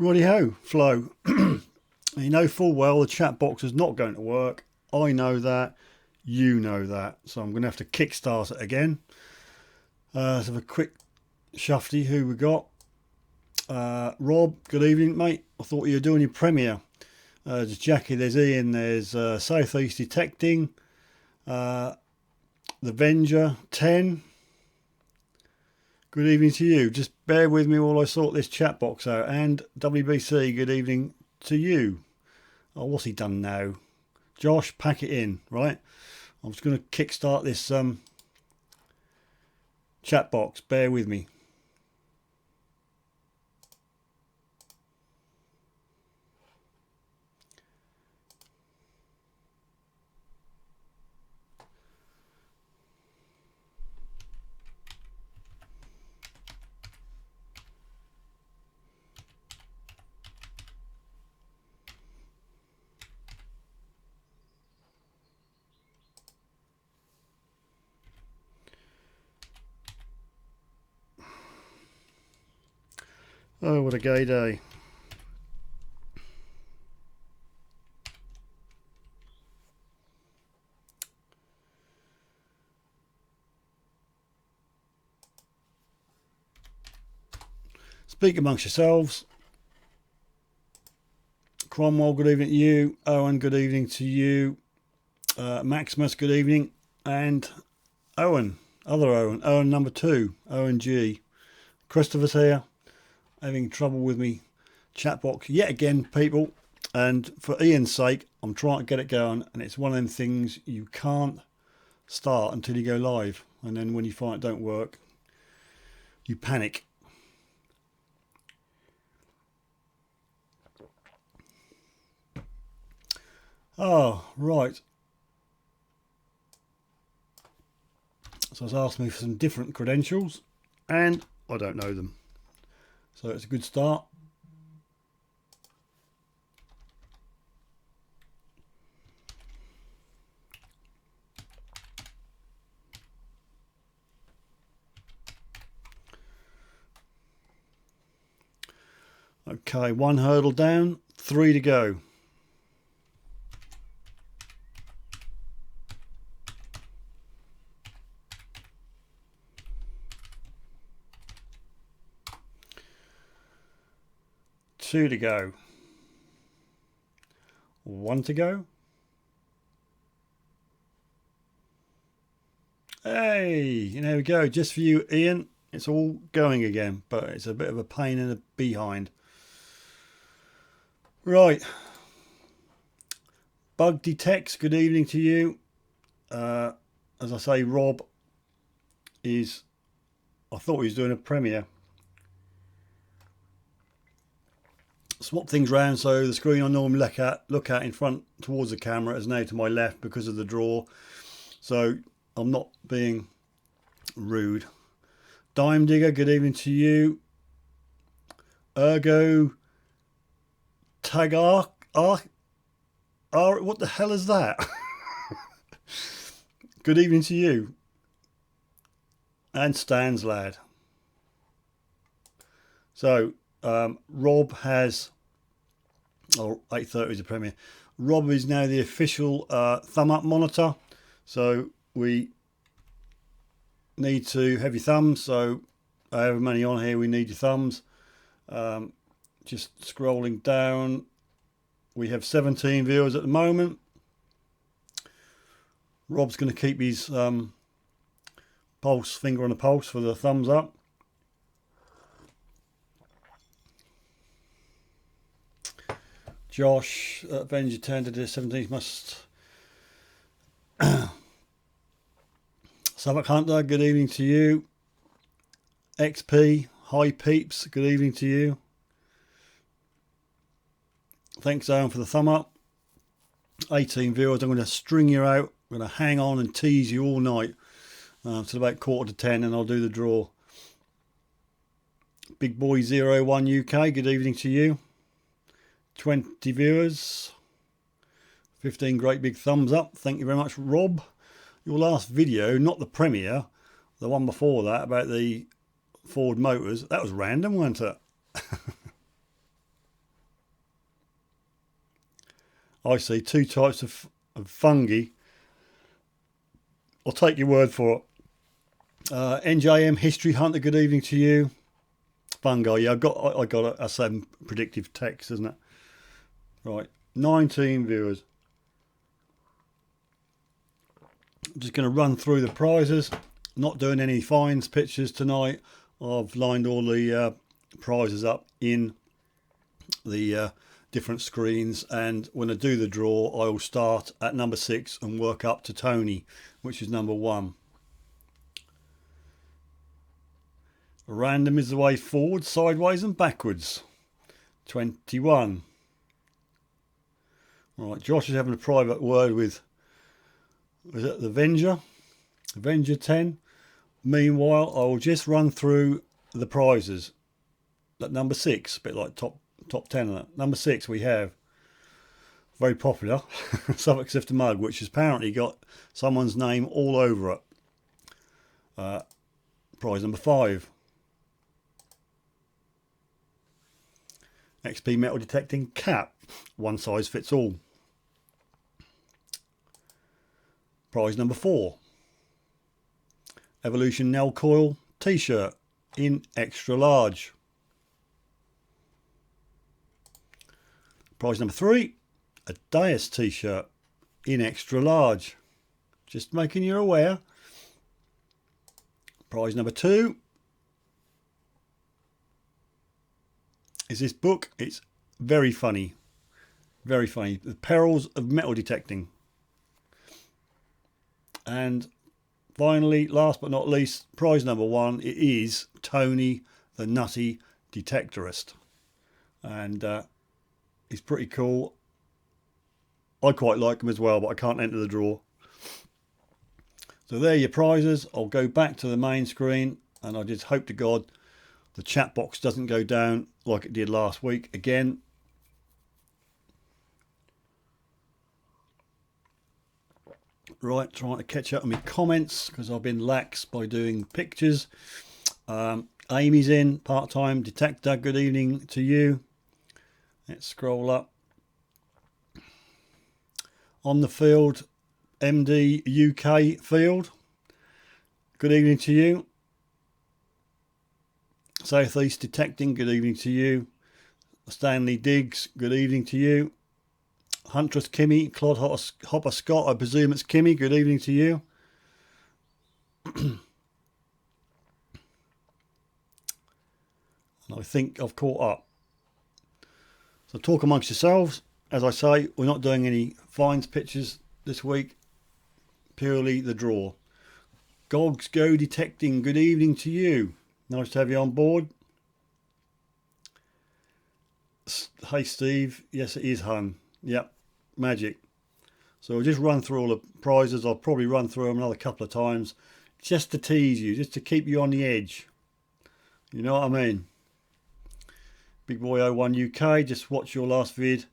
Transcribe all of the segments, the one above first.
Righty-ho, Flo. You know full well the chat box is not going to work. I know that. You know that. So I'm going to have to kickstart it again. Let's have a quick shufty. Who we got? Rob, good evening, mate. I thought you were doing your premiere. There's Jackie, there's Ian, there's Southeast Detecting, The Venger 10. Good evening to you. Just bear with me while I sort this chat box out. And WBC, good evening to you. Oh, what's he done now? Josh, pack it in, right? I'm just going to kickstart this chat box. Bear with me. Oh, what a gay day. Speak amongst yourselves. Cromwell, good evening to you. Owen, good evening to you. Maximus, good evening. And Owen, other Owen, Owen number 2, Owen G. Christopher's here. Having trouble with me chat box yet again, people, and for Ian's sake I'm trying to get it going, and it's one of them things you can't start until you go live, and then when you find it don't work you panic. Oh, right, so it's asked me for some different credentials and I don't know them, so it's a good start. Okay, 1 hurdle down, 3 to go. Two to go. 1 to go. Hey, there we go. Just for you, Ian. It's all going again, but it's a bit of a pain in the behind. Right. Bug Detects, good evening to you. As I say, Rob is, I thought he was doing a premiere. Swap things round, so the screen I normally look at in front towards the camera is now to my left because of the draw. So I'm not being rude. Dime Digger, good evening to you. Ergo Tagar, what the hell is that? Good evening to you. And Stan's Lad. So Rob has, 8:30 is the premiere. Rob is now the official thumb up monitor, so we need to have your thumbs. So however many on here, we need your thumbs. Just scrolling down, we have 17 viewers at the moment. Rob's going to keep his pulse, finger on the pulse for the thumbs up. Josh, Avenger 10 to the 17th must. Suffolk Hunter, good evening to you. XP, hi peeps, good evening to you. Thanks, Owen, for the thumb up. 18 viewers. I'm going to string you out. I'm going to hang on and tease you all night till about 9:45, and I'll do the draw. Big Boy 01 UK, good evening to you. 20 viewers. 15 great big thumbs up. Thank you very much, Rob. Your last video, not the premiere, the one before that about the Ford Motors, that was random, wasn't it? I see 2 types of fungi. I'll take your word for it. NJM History Hunter, good evening to you. Fungi, yeah, I got a 7 predictive text, isn't it? Right, 19 viewers. I'm just going to run through the prizes. Not doing any finds pictures tonight. I've lined all the prizes up in the different screens, and when I do the draw, I will start at number 6 and work up to Tony, which is number 1. Random is the way forward, sideways and backwards. 21. Right, Josh is having a private word with, was it the Avenger 10. Meanwhile, I will just run through the prizes. At number 6, a bit like top 10 of that. Number 6 we have, very popular, Suffolk Sifter mug, which has apparently got someone's name all over it. Prize number 5. XP metal detecting cap, one size fits all. Prize number 4. Evolution Nail Coil t-shirt in extra large. Prize number 3. A Dias t-shirt in extra large. Just making you aware. Prize number 2 is this book. It's very funny. Very funny. The Perils of Metal Detecting. And finally, last but not least, prize number 1, it is Tony the Nutty Detectorist. And he's pretty cool. I quite like him as well, but I can't enter the draw. So there are your prizes. I'll go back to the main screen, and I just hope to God the chat box doesn't go down like it did last week again. Right, trying to catch up on my comments because I've been lax by doing pictures. Amy's in, part-time detector, good evening to you. Let's scroll up. On the field, MD UK field, good evening to you. Southeast detecting, good evening to you. Stanley Diggs, good evening to you. Huntress Kimmy, Clod Hopper Scott, I presume it's Kimmy, good evening to you. And I think I've caught up. So talk amongst yourselves. As I say, we're not doing any finds pictures this week, purely the draw. Gogs Go Detecting, good evening to you. Nice to have you on board. Hey Steve, yes it is Hun. Yep, magic. So we'll just run through all the prizes. I'll probably run through them another couple of times just to tease you, just to keep you on the edge. You know what I mean? Big Boy 01 UK, just watch your last vid.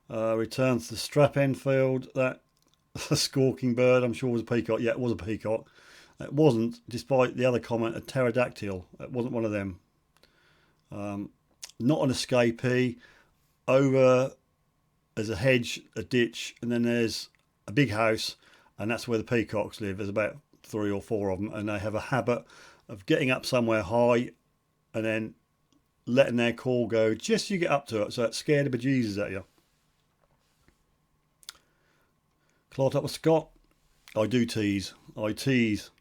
Returns to the strap end field. That a squawking bird, I'm sure was a peacock. Yeah, it was a peacock. It wasn't, despite the other comment, a pterodactyl. It wasn't one of them. Not an escapee. Over, there's a hedge, a ditch, and then there's a big house, and that's where the peacocks live. There's about 3 or 4 of them, and they have a habit of getting up somewhere high and then letting their call go just as you get up to it, so it scared the bejesus at you. Clot up with Scott. I do tease. I tease.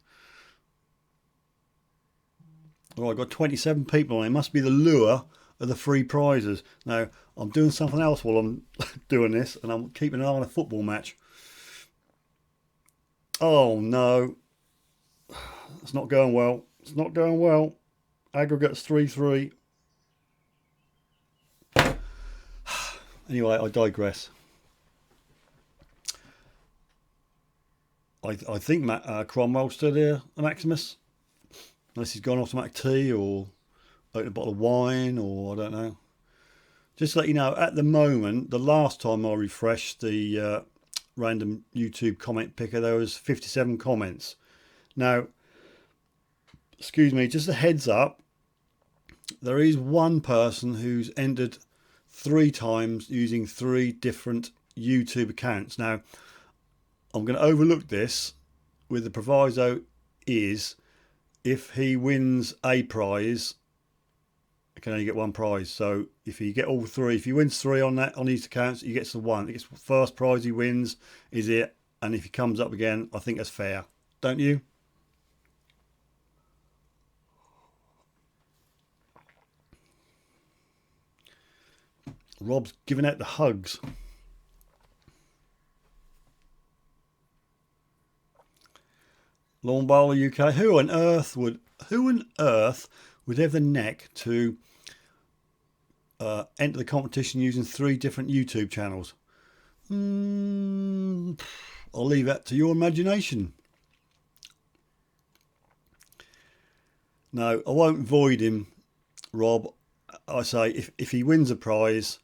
Oh, I got 27 people on. It must be the lure of the free prizes. Now, I'm doing something else while I'm doing this, and I'm keeping an eye on a football match. Oh, no. It's not going well. It's not going well. Aggregates 3-3. Anyway, I digress. I think Cromwell's still here, Maximus. Unless he's gone off to make tea or open a bottle of wine, or I don't know. Just to let you know, at the moment, the last time I refreshed the random YouTube comment picker, there was 57 comments. Now, excuse me, just a heads up, there is one person who's entered 3 times using 3 different YouTube accounts. Now, I'm going to overlook this with the proviso is if he wins a prize, he can only get one prize. So if he get all three, if he wins three on his accounts, he gets the one. He gets the first prize he wins is it. And if he comes up again, I think that's fair. Don't you? Rob's giving out the hugs. Lawn Bowler UK. Who on earth would have the neck to enter the competition using 3 different YouTube channels? I'll leave that to your imagination. No, I won't void him, Rob. I say if he wins a prize,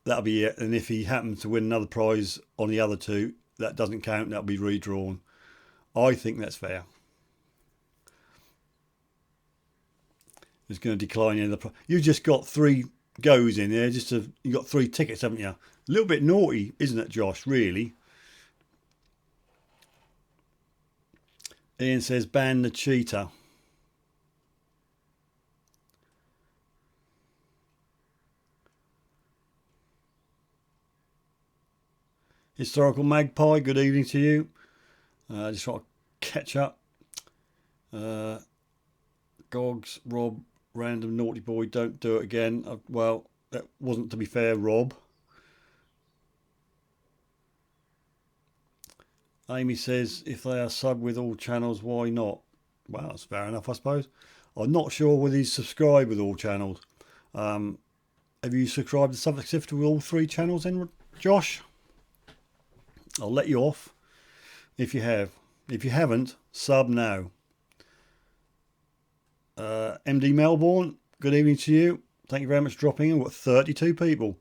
that'll be it. And if he happens to win another prize on the other 2, that doesn't count. That'll be redrawn. I think that's fair. It's going to decline in the prize. You've just got 3 goes in there. You got 3 tickets, haven't you? A little bit naughty, isn't it, Josh? Really. Ian says ban the cheater. Historical Magpie, good evening to you. Just trying to catch up. Gogs, Rob, random naughty boy, don't do it again. Well, that wasn't to be fair, Rob. Amy says if they are sub with all channels, why not? Well, that's fair enough, I suppose. I'm not sure whether he's subscribed with all channels. Have you subscribed to SUFFOLK SIFTER with all 3 channels then, Josh? I'll let you off if you have. If you haven't, sub now. MD Melbourne, good evening to you. Thank you very much for dropping in. We've got 32 people.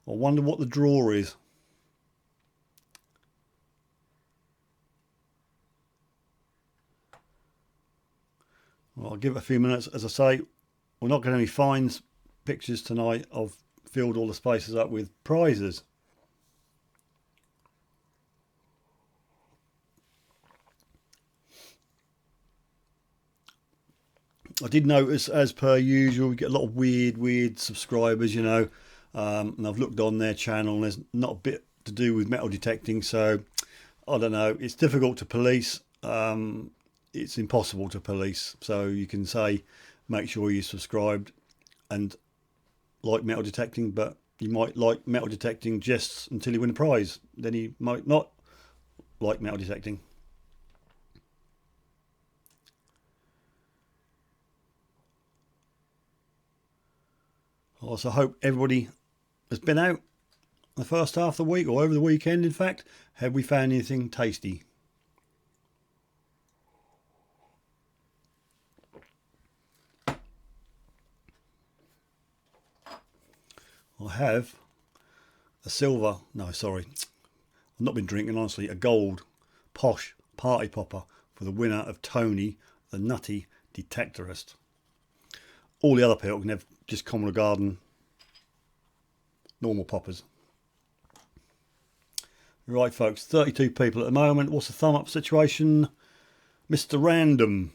I wonder what the draw is. Well, I'll give it a few minutes. As I say, we're not going to any fines pictures tonight. I've filled all the spaces up with prizes. I did notice, as per usual, we get a lot of weird subscribers, you know. And I've looked on their channel and there's not a bit to do with metal detecting. So, I don't know. It's difficult to police. It's impossible to police. So, you can say, make sure you're subscribed and like metal detecting. But you might like metal detecting just until you win a prize. Then you might not like metal detecting. I also hope everybody has been out the first half of the week, or over the weekend in fact. Have we found anything tasty? I have a silver, no sorry, I've not been drinking honestly, a gold posh party popper for the winner of Tony the Nutty Detectorist. All the other people can have just common garden normal poppers. Right folks, 32 people at the moment. What's the thumb up situation? Mr. Random.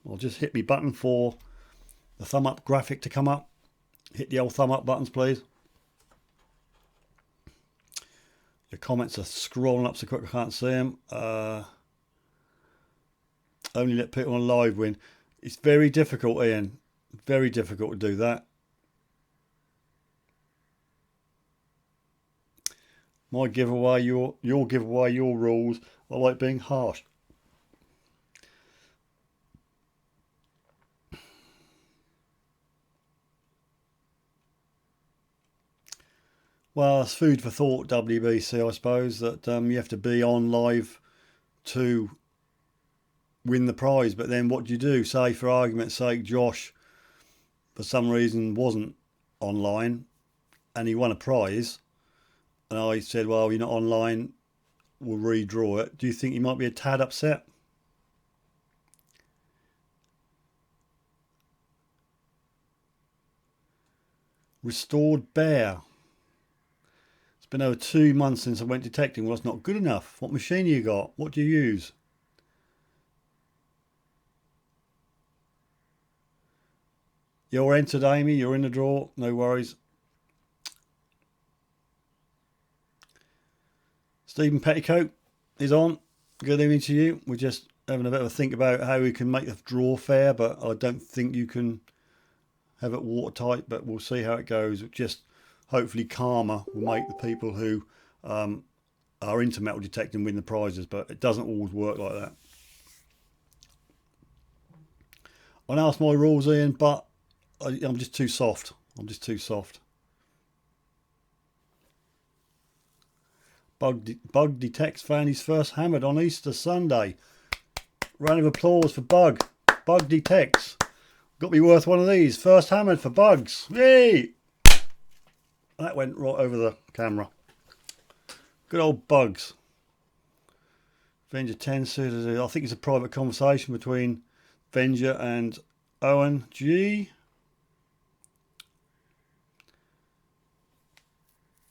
I'll just hit me button for the thumb up graphic to come up. Hit the old thumb up buttons please. Your comments are scrolling up so quick I can't see them. Only let people on live win. It's very difficult, Ian. Very difficult to do that. My giveaway, your giveaway, your rules. I like being harsh. Well, it's food for thought, WBC, I suppose, that you have to be on live to win the prize. But then what do you do? Say, for argument's sake, Josh, for some reason, wasn't online and he won a prize. And I said, well, you're not online, we'll redraw it. Do you think he might be a tad upset? Restored Bear. been over 2 months since I went detecting. Well, that's not good enough. What machine you got? What do you use? You're entered, Amy. You're in the draw. No worries. Stephen Petticoat is on. Good evening to you. We're just having a bit of a think about how we can make the draw fair, but I don't think you can have it watertight, but we'll see how it goes. Just hopefully karma will make the people who are into metal detecting win the prizes, but it doesn't always work like that. I know it's my rules, Ian, but I'm just too soft. I'm just too soft. Bug Detects found his first hammered on Easter Sunday. Round of applause for Bug. Bug Detects. Got to be worth one of these. First hammered for Bugs. Yay! That went right over the camera. Good old Bugs. Venger 10 suited. I think it's a private conversation between Venger and Owen G.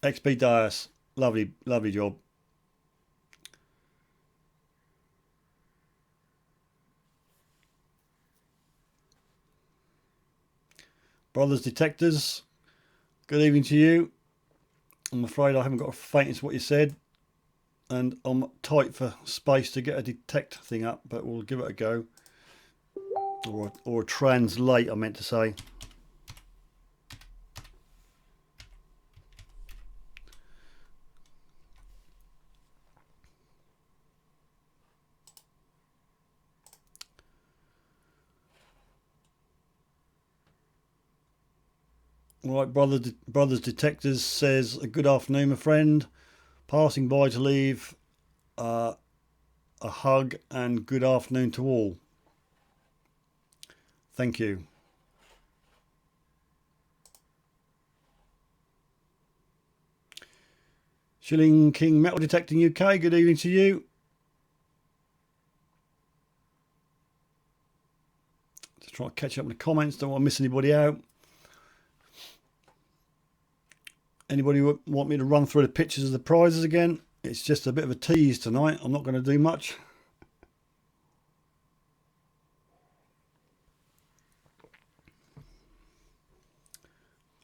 XP Dias. Lovely, lovely job. Brothers Detectors, good evening to you. I'm afraid I haven't got a faintest what you said, and I'm tight for space to get a detect thing up, but we'll give it a go. Or a translate, I meant to say. Right, brothers Detectors says, a good afternoon, my friend. Passing by to leave a hug and good afternoon to all. Thank you. Shilling King Metal Detecting UK, good evening to you. Just try to catch up with the comments, don't want to miss anybody out. Anybody want me to run through the pictures of the prizes again? It's just a bit of a tease tonight. I'm not going to do much.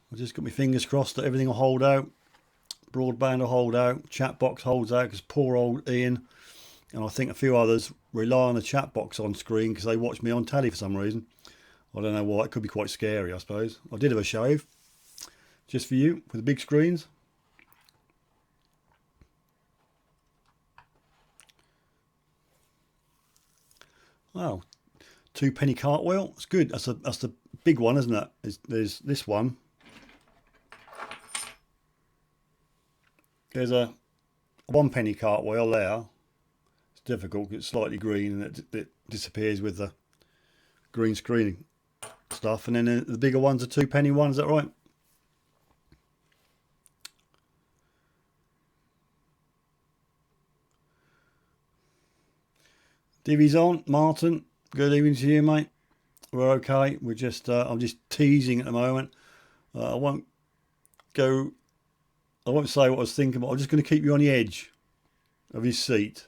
I've just got my fingers crossed that everything will hold out. Broadband will hold out. Chat box holds out because poor old Ian and I think a few others rely on the chat box on screen because they watch me on telly for some reason. I don't know why. It could be quite scary, I suppose. I did have a shave just for you with the big screens. Wow, 2-penny cartwheel. It's good. That's the big one, isn't it? There's this one. There's a 1-penny cartwheel there. It's difficult. It's slightly green and it disappears with the green screening stuff. And then the bigger one's a 2-penny one. Is that right? Divvy's on. Martin, good evening to you, mate. We're okay. We're just I'm just teasing at the moment. I won't say what I was thinking, but I'm just going to keep you on the edge of his seat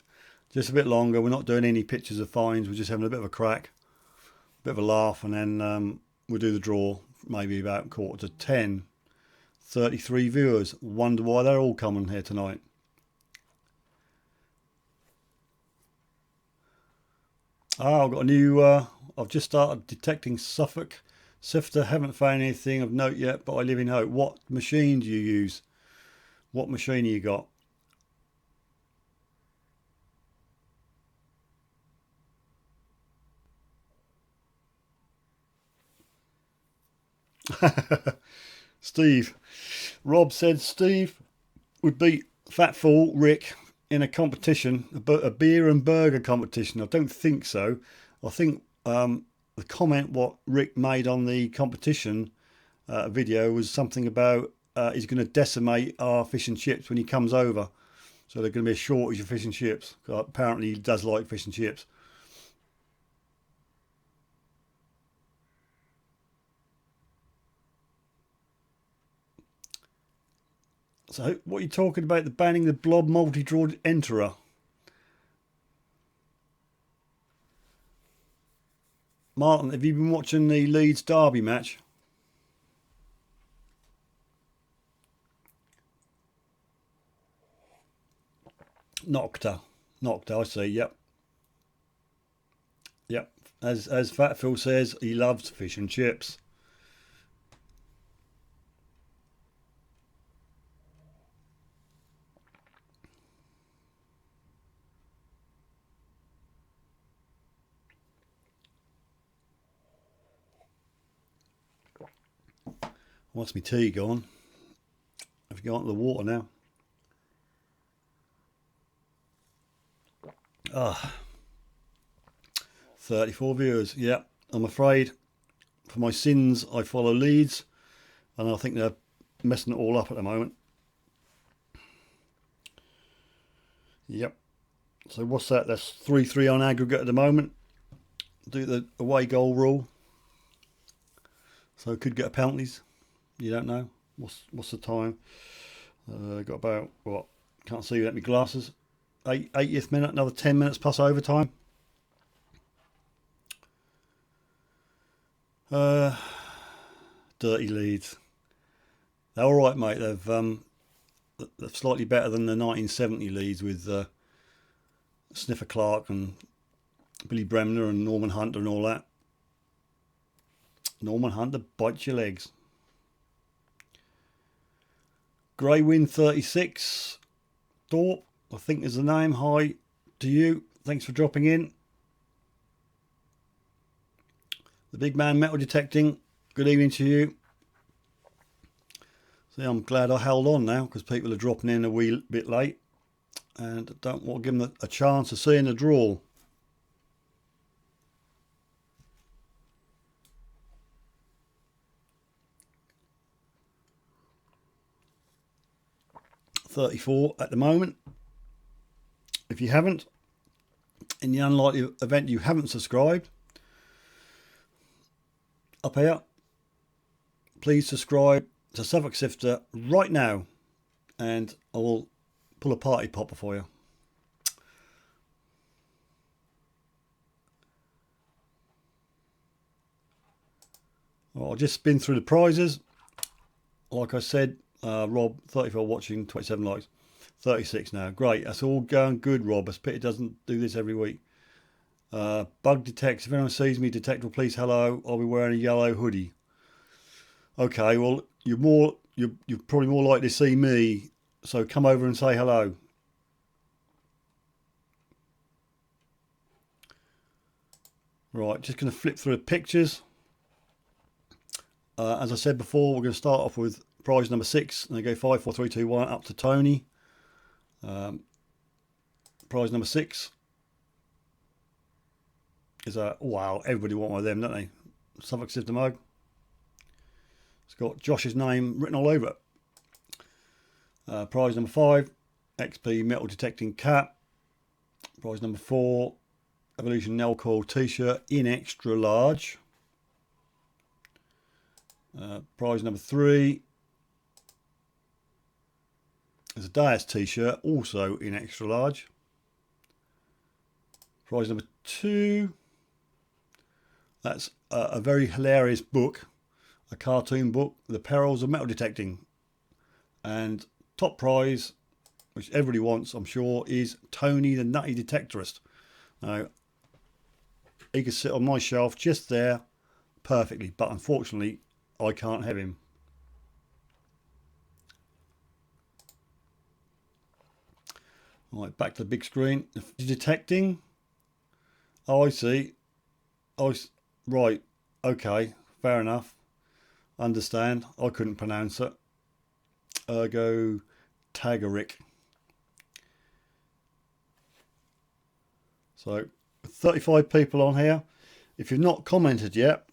just a bit longer. We're not doing any pictures of finds. We're just having a bit of a crack, a bit of a laugh, and then we'll do the draw maybe about 10:15. 33 viewers. Wonder why they're all coming here tonight. I've got a new, I've just started detecting Suffolk Sifter. Haven't found anything of note yet, but I live in hope. What machine do you use? What machine you got? Steve. Rob said Steve would beat Fat Fool Rick in a competition, a beer and burger competition. I don't think so. I think the comment what Rick made on the competition video was something about he's going to decimate our fish and chips when he comes over. So there's going to be a shortage of fish and chips. Apparently he does like fish and chips. So what are you talking about, the banning the blob multi-draw enterer? Martin, have you been watching the Leeds Derby match? Nocta, I see. Yep. As Fat Phil says, he loves fish and chips. What's my tea gone? Have you gone to the water now? 34 viewers. Yeah, I'm afraid for my sins I follow Leeds, and I think they're messing it all up at the moment. Yep. So what's that? That's 3-3 on aggregate at the moment. Do the away goal rule. So could get penalties. You don't know. What's the time? Got about what? Can't see without my glasses. 80th minute. Another 10 minutes plus overtime. Dirty Leeds. They're all right, mate. They're slightly better than the 1970 Leeds with Sniffer Clark and Billy Bremner and Norman Hunter and all that. Norman Hunter bites your legs. Grey Wind 36. Dorp, I think is the name. Hi to you. Thanks for dropping in. The big man metal detecting. Good evening to you. See, I'm glad I held on now because people are dropping in a wee bit late and I don't want to give them a chance of seeing the draw. $34 at the moment. If you haven't, in the unlikely event you haven't subscribed, up here, please subscribe to Suffolk Sifter right now and I will pull a party popper for you. Well, I'll just spin through the prizes. Like I said, Rob, 34 watching, 27 likes, 36 now. Great, that's all going good, Rob. It's a pity it doesn't do this every week. Bug detects. If anyone sees me, detect will please hello. I'll be wearing a yellow hoodie. Okay, well you're probably more likely to see me, so come over and say hello. Right, just going to flip through the pictures. As I said before, we're going to start off with prize number 6 and they go 5, 4, 3, 2, 1 up to Tony. Prize number 6 is a, wow, everybody want one of them, don't they? Suffolk Sifter mug. It's got Josh's name written all over it. Prize number 5, XP metal detecting cap. Prize number 4, Evolution Nell Coil t-shirt in extra large. Prize number 3 is a Dias t-shirt, also in extra large. Prize number 2, that's a very hilarious book, a cartoon book, The Perils of Metal Detecting. And top prize, which everybody wants, I'm sure, is Tony the Nutty Detectorist. Now, he could sit on my shelf just there perfectly, but unfortunately, I can't have him. Right, back to the big screen. Detecting. Oh, I see. Oh, right. Okay, fair enough. Understand. I couldn't pronounce it. Ergo Tagaric. So 35 people on here. If you've not commented yet,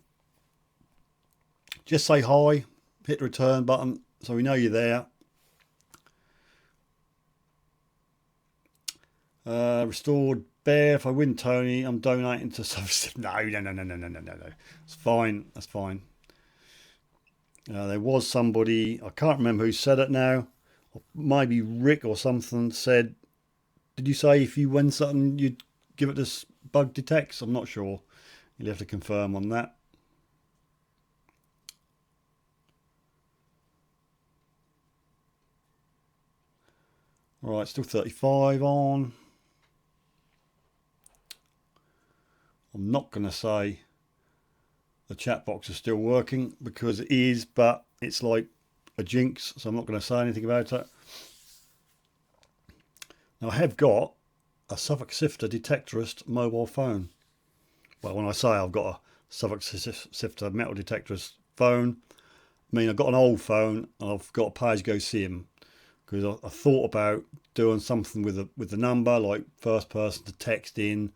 just say hi, hit the return button so we know you're there. Restored Bear, if I win Tony, I'm donating to some. No. It's fine, that's fine. There was somebody, I can't remember who said it now. Maybe Rick or something said, did you say if you win something you'd give it this bug detects? I'm not sure. You'll have to confirm on that. Alright, still 35 on. I'm not going to say the chat box is still working because it is, but it's like a jinx, so I'm not going to say anything about it. Now, I have got a Suffolk Sifter detectorist mobile phone. Well, when I say I've got a Suffolk Sifter metal detectorist phone, I mean I've got an old phone and I've got a pay-as-you-go SIM, because I thought about doing something with the number, like first person to text in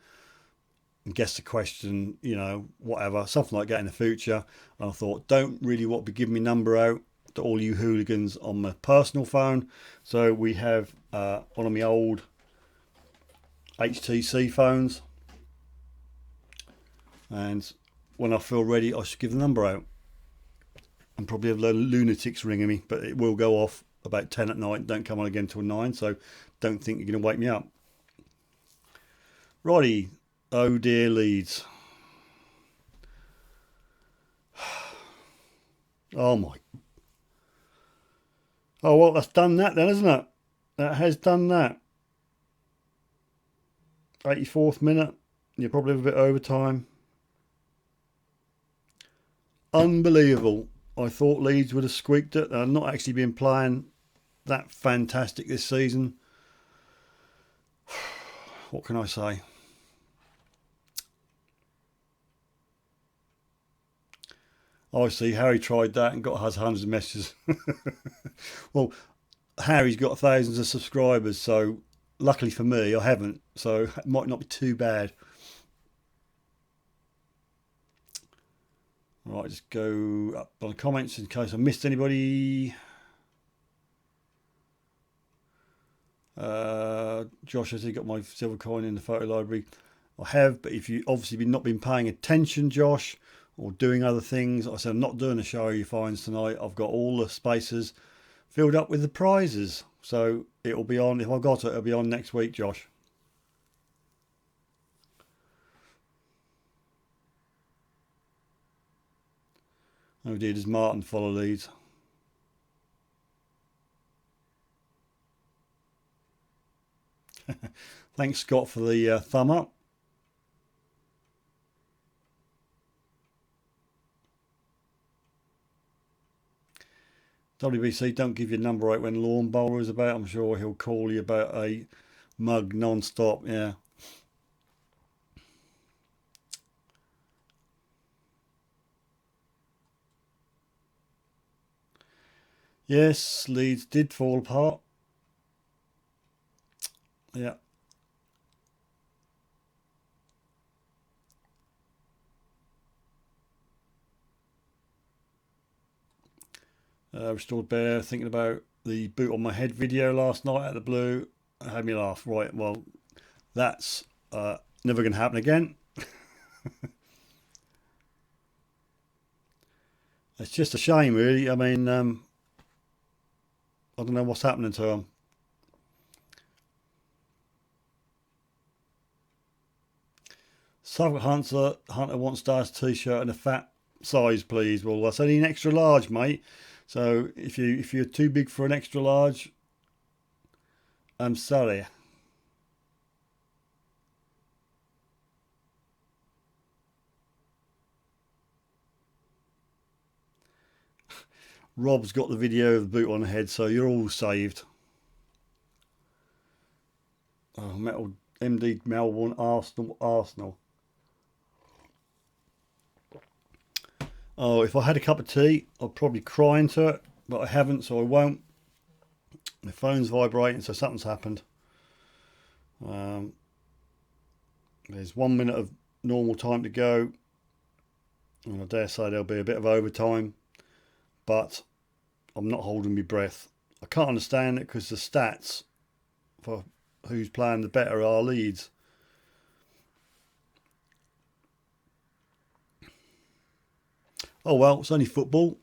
and guess the question, you know, whatever, something like that in the future. And I thought, don't really want to be giving my number out to all you hooligans on my personal phone. So we have one of my old HTC phones, and when I feel ready I should give the number out, and probably have lunatics ringing me, but it will go off about 10 at night, don't come on again till 9, so don't think you're going to wake me up. Righty, oh dear Leeds. Oh my. Oh well, that's done that then, isn't it? That has done that. 84th minute, you probably have a bit of overtime. Unbelievable. I thought Leeds would have squeaked it. They've not actually been playing that fantastic this season. What can I say? Obviously, Harry tried that and has hundreds of messages. Well, Harry's got thousands of subscribers, so luckily for me, I haven't. So it might not be too bad. Right, just go up on the comments in case I missed anybody. Josh has got my silver coin in the photo library. I have, but if you obviously not been paying attention, Josh, or doing other things, I said I'm not doing a show you finds tonight. I've got all the spaces filled up with the prizes, so it'll be on. If I got it, it'll be on next week, Josh. Oh dear, does Martin follow these? Thanks, Scott, for the thumb up. WBC, don't give your number out when Lawn Bowler is about. I'm sure he'll call you about a mug non-stop. Yeah. Yes, Leeds did fall apart. Yeah. Restored Bear, thinking about the boot on my head video last night at the Blue. It had me laugh. Right, well, that's never going to happen again. It's just a shame, really. I mean, I don't know what's happening to him. Suffolk Hunter wants Star's t-shirt in a fat size, please. Well, that's only an extra large, mate. So if you're too big for an extra large, I'm sorry. Rob's got the video of the boot on the head, so you're all saved. Oh, Metal MD Melbourne Arsenal. Oh, if I had a cup of tea, I'd probably cry into it, but I haven't, so I won't. My phone's vibrating, so something's happened. There's 1 minute of normal time to go, and I dare say there'll be a bit of overtime, but I'm not holding my breath. I can't understand it because the stats for who's playing the better are Leeds. Oh well, it's only football.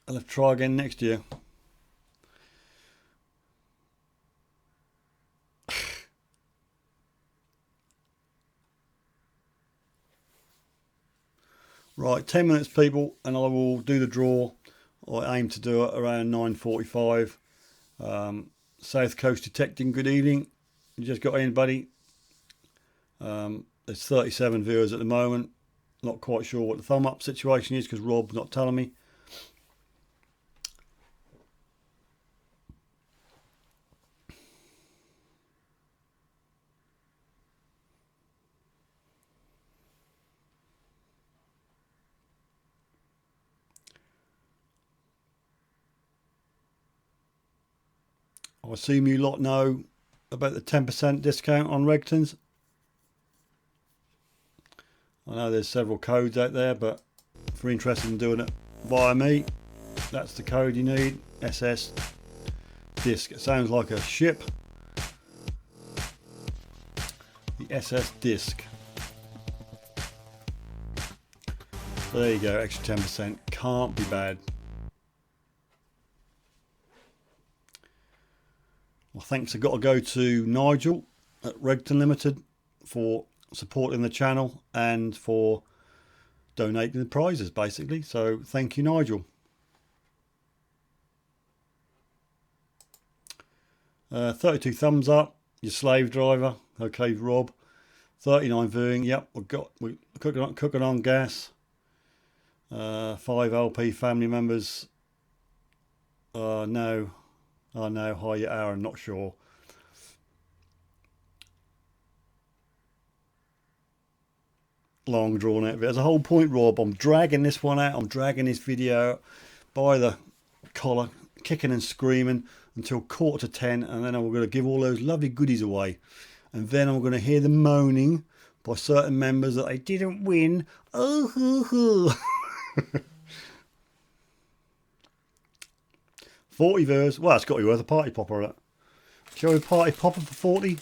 I'll have to try again next year. Right, 10 minutes people, and I will do the draw. I aim to do it around 9:45. South Coast Detecting, good evening. You just got in, buddy. There's 37 viewers at the moment. Not quite sure what the thumb up situation is because Rob's not telling me. I assume you lot know about the 10% discount on Regtons. I know there's several codes out there, but if you're interested in doing it via me, that's the code you need. SS Disc. It sounds like a ship. The SS Disc. So there you go, extra 10%. Can't be bad. Well, thanks. I've got to go to Nigel at Regton Limited for supporting the channel and for donating the prizes, basically. So thank you, Nigel. 32 thumbs up. Your slave driver. Okay, Rob. 39 viewing. Yep, we're cooking on gas. 5 LP family members. No. Oh no, hi Aaron, not sure. Long drawn out. There's a whole point, Rob. I'm dragging this one out. I'm dragging this video out by the collar, kicking and screaming until 9:45, and then I'm going to give all those lovely goodies away. And then I'm going to hear the moaning by certain members that they didn't win. Oh, hoo, hoo. 40 viewers. Well, it's got to be worth a party popper. That. Shall we party popper for 40?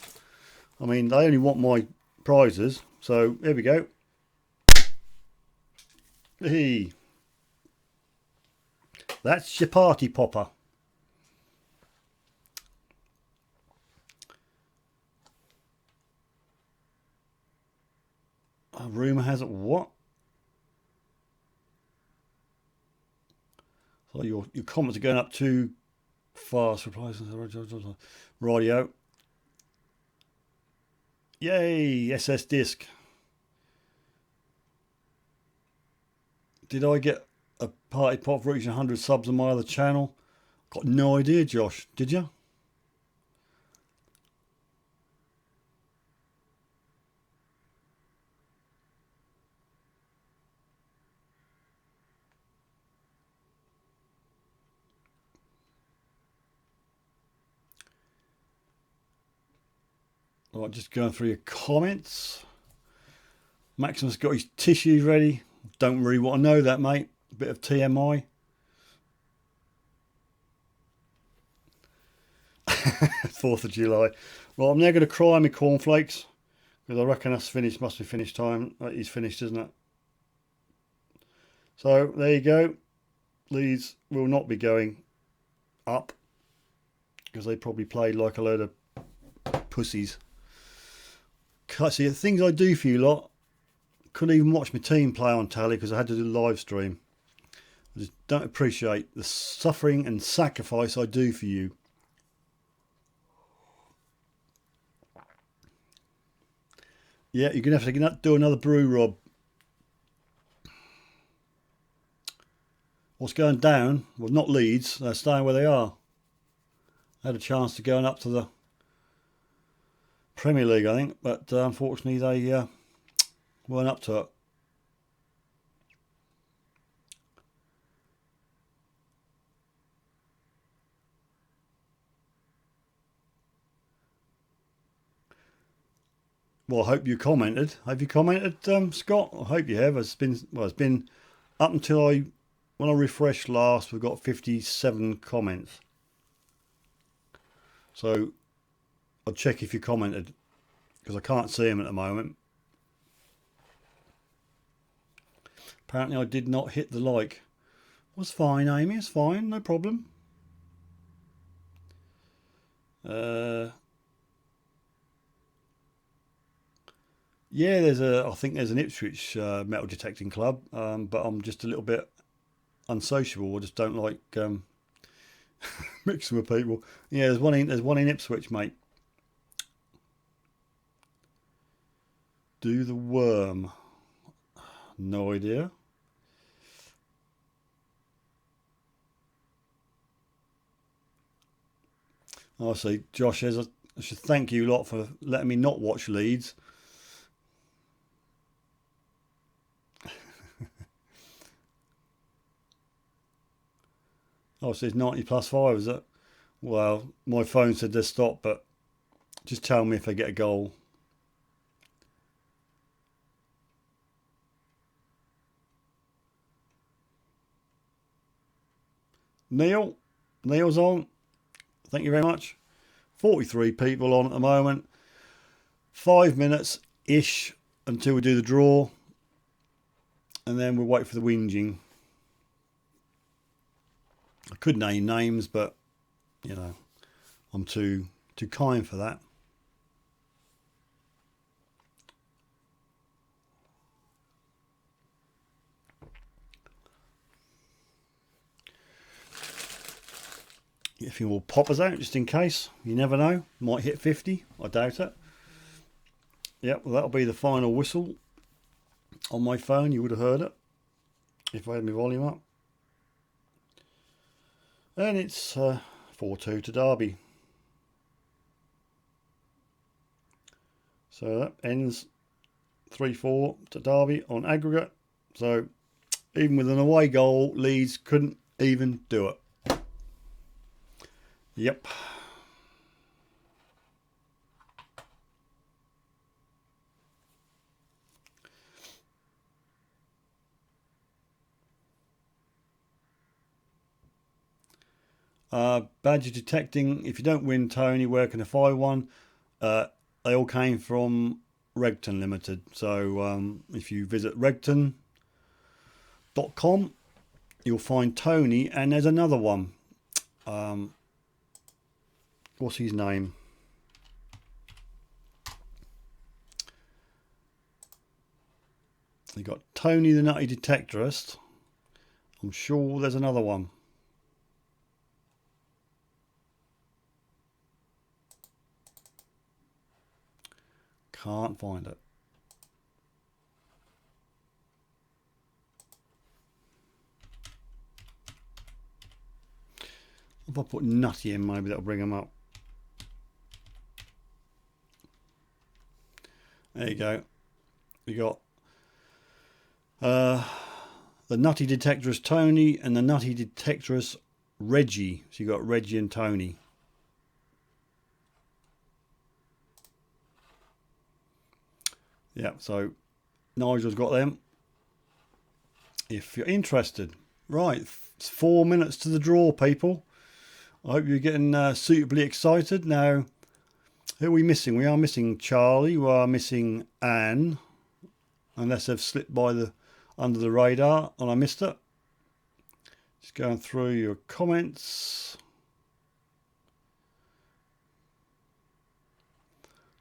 I mean, they only want my prizes. So, here we go. Hey. That's your party popper. Rumour has it what? So your comments are going up too fast. Radio. Yay, SS Disc. Did I get a party pop for reaching 100 subs on my other channel? Got no idea, Josh. Did you? Right, just going through your comments. Maximus got his tissues ready. Don't really want to know that, mate. A bit of TMI. 4th of July. Well, I'm now going to cry my cornflakes because I reckon that's finished. Must be finished time. That is finished, isn't it? So there you go. These will not be going up because they probably played like a load of pussies. See, the things I do for you lot, couldn't even watch my team play on tally because I had to do the live stream. I just don't appreciate the suffering and sacrifice I do for you. Yeah, you're going to have to do another brew, Rob. What's going down? Well, not Leeds. They're staying where they are. I had a chance to go up to the Premier League, I think, but unfortunately they weren't up to it. Well, I hope you commented. Have you commented, Scott? I hope you have. It's been up until when I refreshed last, we've got 57 comments. So I'll check if you commented because I can't see them at the moment. Apparently I did not hit the like. Was fine, Amy. It's fine. No problem. Yeah, I think there's an Ipswich metal detecting club, but I'm just a little bit unsociable. I just don't like mixing with people. Yeah, there's one in Ipswich, mate. Do the worm? No idea. I see. Josh says I should thank you lot for letting me not watch Leeds. Oh, it says 90 plus 5, is it? Well, my phone said to stop, but just tell me if I get a goal. Neil's on. Thank you very much. 43 people on at the moment. 5 minutes ish until we do the draw, and then we'll wait for the whinging. I could name names, but you know, I'm too kind for that. If you will pop us out just in case, you never know, might hit 50. I doubt it. Yep, well, that'll be the final whistle on my phone. You would have heard it if I had my volume up. And it's 4-2 to Derby. So that ends 3-4 to Derby on aggregate. So even with an away goal, Leeds couldn't even do it. Yep. Badger detecting. If you don't win, Tony, where can I find one? They all came from Regton Limited. So if you visit regton.com, you'll find Tony, and there's another one. What's his name? You got Tony the Nutty Detectorist. I'm sure there's another one. Can't find it. If I put Nutty in, maybe that'll bring them up. There you go. You got the Nutty Detectorist Tony and the Nutty Detectorist Reggie. So you got Reggie and Tony. Yeah, so Nigel's got them. If you're interested. Right, it's 4 minutes to the draw, people. I hope you're getting suitably excited. Now, who are we missing? We are missing Charlie. We are missing Anne. Unless they've slipped by under the radar and I missed it. Just going through your comments.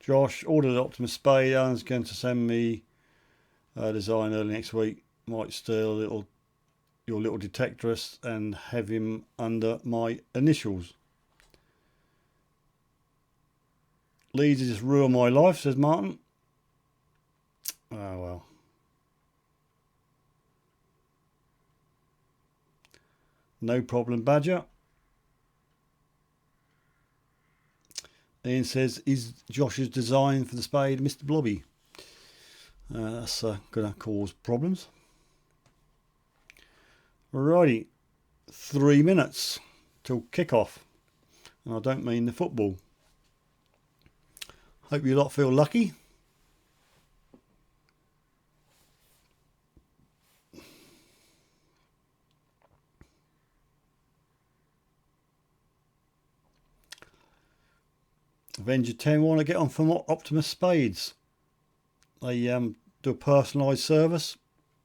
Josh ordered Optimus Spade. Alan's going to send me a design early next week. Might steal your little detectorist and have him under my initials. Leeds has just ruined my life, says Martin. Oh well. No problem, Badger. Ian says, is Josh's design for the spade Mr. Blobby? That's going to cause problems. Alrighty, 3 minutes till kickoff. And I don't mean the football. Hope you lot feel lucky. Avenger 10 want to get on from Optimus Spades. They do a personalised service,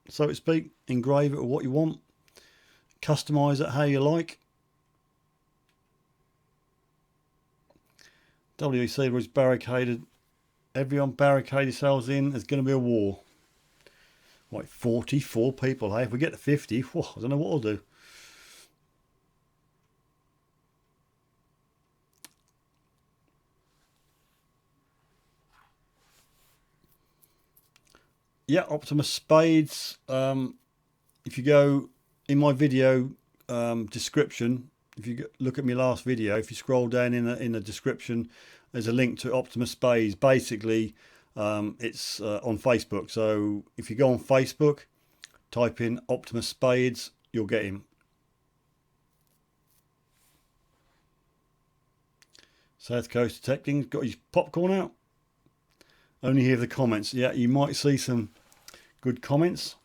so to speak. Engrave it with what you want. Customise it how you like. WC was barricaded Everyone barricade yourselves in. There's going to be a war. Like 44 people. Hey, if we get to 50, whew, I don't know what I'll do. Yeah, Optimus Spades. If you go in my video description, if you look at my last video, if you scroll down in the description, there's a link to Optimus Spades. Basically, it's on Facebook. So if you go on Facebook, type in Optimus Spades, you'll get him. South Coast Detecting got his popcorn out. Only hear the comments. Yeah, you might see some good comments.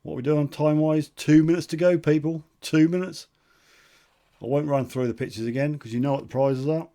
What are we doing time wise? 2 minutes to go, people. 2 minutes. I won't run through the pictures again because you know what the prizes are.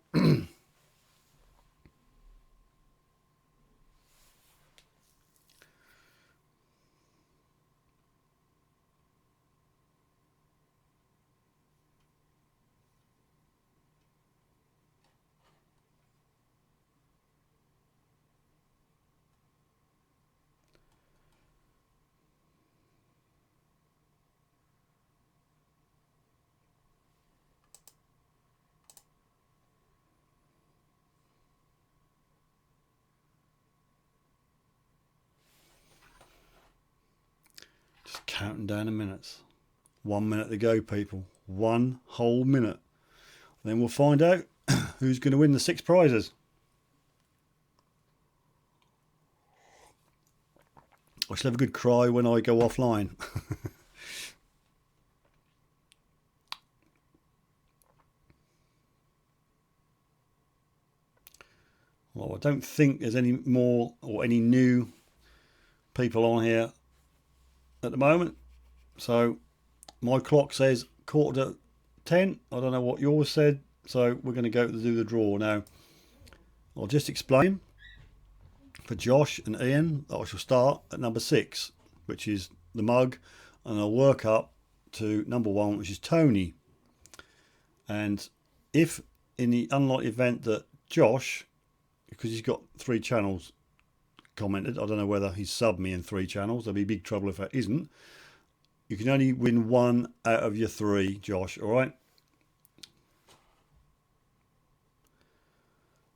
Just counting down the minutes. 1 minute to go, people. 1 whole minute. Then we'll find out who's going to win the 6 prizes. I shall have a good cry when I go offline. Well, I don't think there's any more or any new people on here at the moment. So my clock says 9:45. I don't know what yours said. So we're going to go to do the draw now. I'll just explain for Josh and Ian that I shall start at number 6, which is the mug, and I'll work up to number 1, which is Tony. And if in the unlikely event that Josh, because he's got 3 channels, commented, I don't know whether he's subbed me in 3 channels, there'll be big trouble if that isn't. You can only win 1 out of your 3, Josh, alright?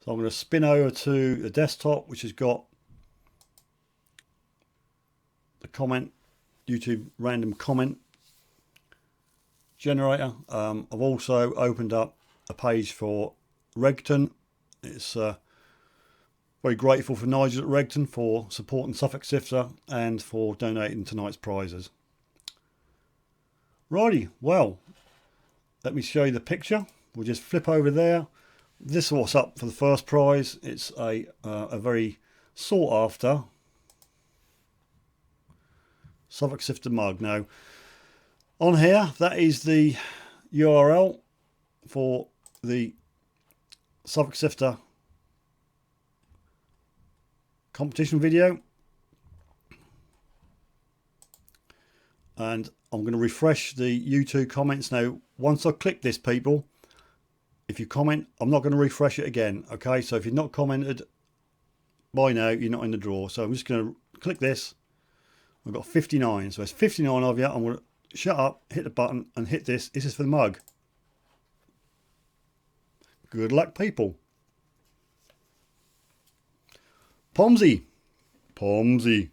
So I'm going to spin over to the desktop, which has got the comment, YouTube random comment generator. I've also opened up a page for Regton. It's very grateful for Nigel at Regton for supporting Suffolk Sifter and for donating tonight's prizes. Righty, well, let me show you the picture. We'll just flip over there. This is what's up for the first prize. It's a very sought after Suffolk Sifter mug. Now, on here, that is the URL for the Suffolk Sifter competition video. And I'm going to refresh the YouTube comments now. Once I click this, people, if you comment, I'm not going to refresh it again. Okay, so if you've not commented by now, you're not in the draw. So I'm just going to click this. I've got 59, so it's 59 of you. I'm going to shut up, hit the button and hit this. This is for the mug. Good luck, people. Pomsy. I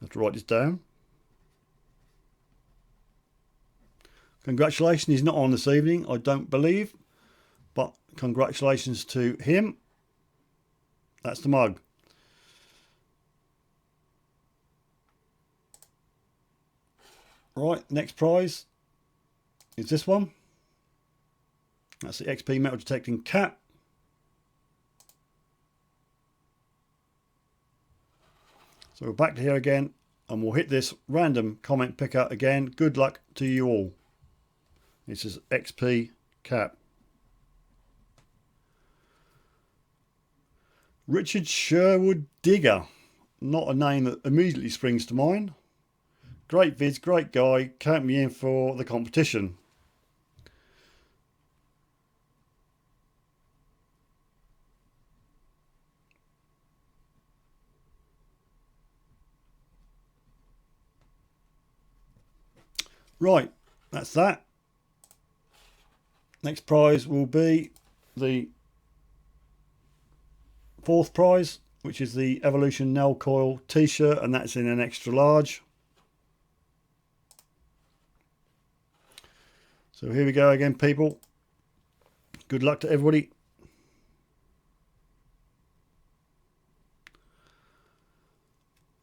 have to write this down. Congratulations, he's not on this evening, I don't believe. But congratulations to him. That's the mug. Right, next prize is this one. That's the XP metal detecting cap. So we're back to here again and we'll hit this random comment picker again. Good luck to you all. This is XP cap. Richard Sherwood Digger. Not a name that immediately springs to mind. Great vids, great guy. Count me in for the competition. Right, that's that. Next prize will be the fourth prize, which is the Evolution Nail Coil t-shirt, and that's in an extra large. So here we go again, people. Good luck to everybody.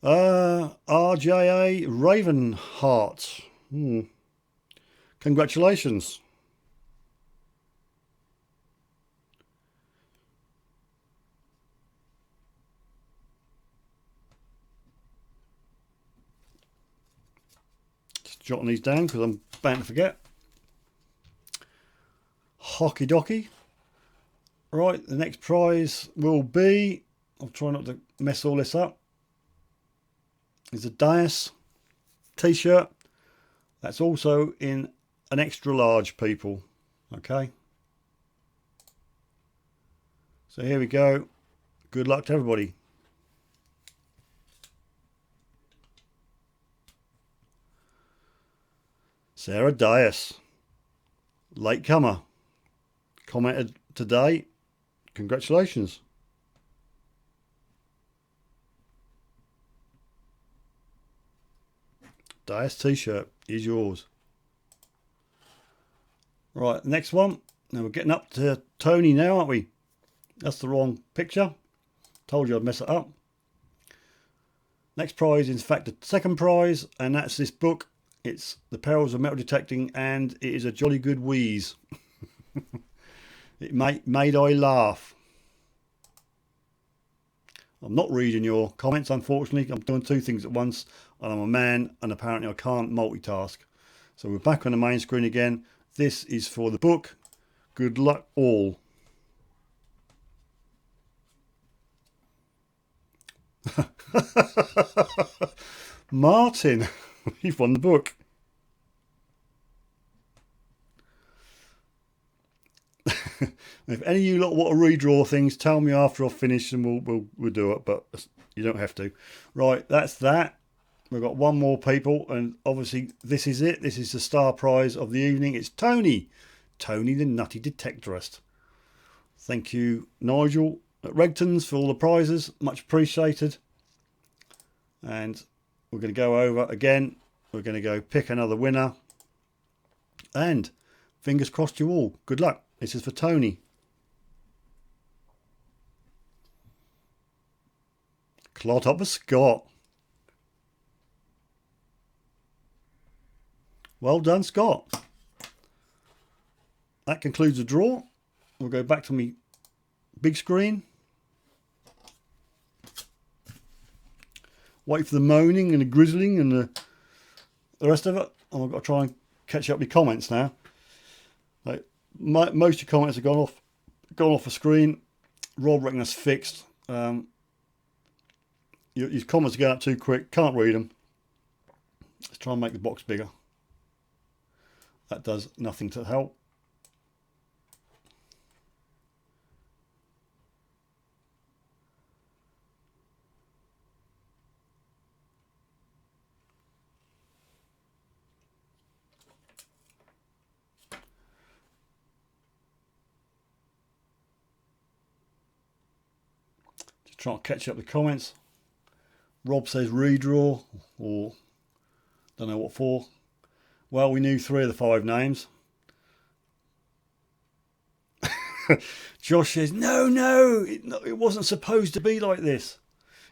RJA Ravenheart. Congratulations. Just jotting these down because I'm bound to forget. Hockey docky. Right, the next prize will be, I'll try not to mess all this up, is a Dias t-shirt. That's also in an extra large, people. Okay. So here we go. Good luck to everybody. Sarah Dias, latecomer, commented today. Congratulations. Dias t-shirt is yours. Right, next one. Now we're getting up to Tony now, aren't we? That's the wrong picture. Told you I'd mess it up. Next prize is in fact the second prize, and that's this book. It's The Perils of Metal Detecting, and it is a jolly good wheeze. It made I laugh. I'm not reading your comments, unfortunately. I'm doing two things at once, and I'm a man, and apparently I can't multitask. So we're back on the main screen again. This is for the book. Good luck all. Martin, you've won the book. If any of you lot want to redraw things, tell me after I've finished and we'll do it, but you don't have to. Right, that's that. We've got one more, people, and obviously this is it. This is the star prize of the evening. It's Tony the Nutty Detectorist. Thank you, Nigel at Regton's, for all the prizes. Much appreciated. And we're going to go over again. We're going to go pick another winner. And fingers crossed you all. Good luck. This is for Tony. Clodhopper Scott. Well done, Scott. That concludes the draw. We'll go back to me big screen. Wait for the moaning and the grizzling and the rest of it. And I've got to try and catch up with comments now. Like, most of your comments have gone off the screen. Rob reckon that's fixed. Your comments are going up too quick. Can't read them. Let's try and make the box bigger. That does nothing to help. Just trying to catch up the comments. Rob says redraw, or don't know what for. Well, we knew 3 of the 5 names. Josh says, no, it wasn't supposed to be like this.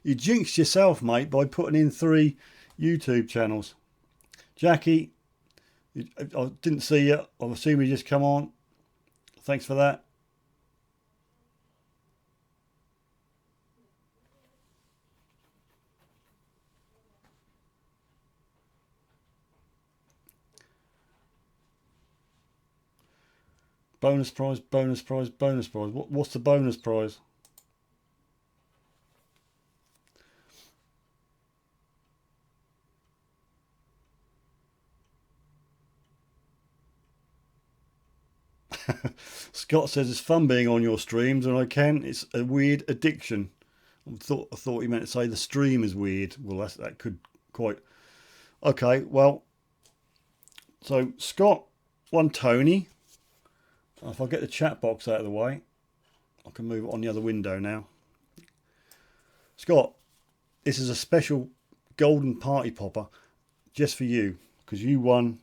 You jinxed yourself, mate, by putting in 3 YouTube channels. Jackie, I didn't see you. I assume you just come on. Thanks for that. Bonus prize, bonus prize, bonus prize. What's the bonus prize? Scott says it's fun being on your streams, and I can. It's a weird addiction. I thought he meant to say the stream is weird. Well, that could quite. Okay, well, So Scott won Tony. If I get the chat box out of the way, I can move it on the other window now. Scott, this is a special golden party popper just for you, because you won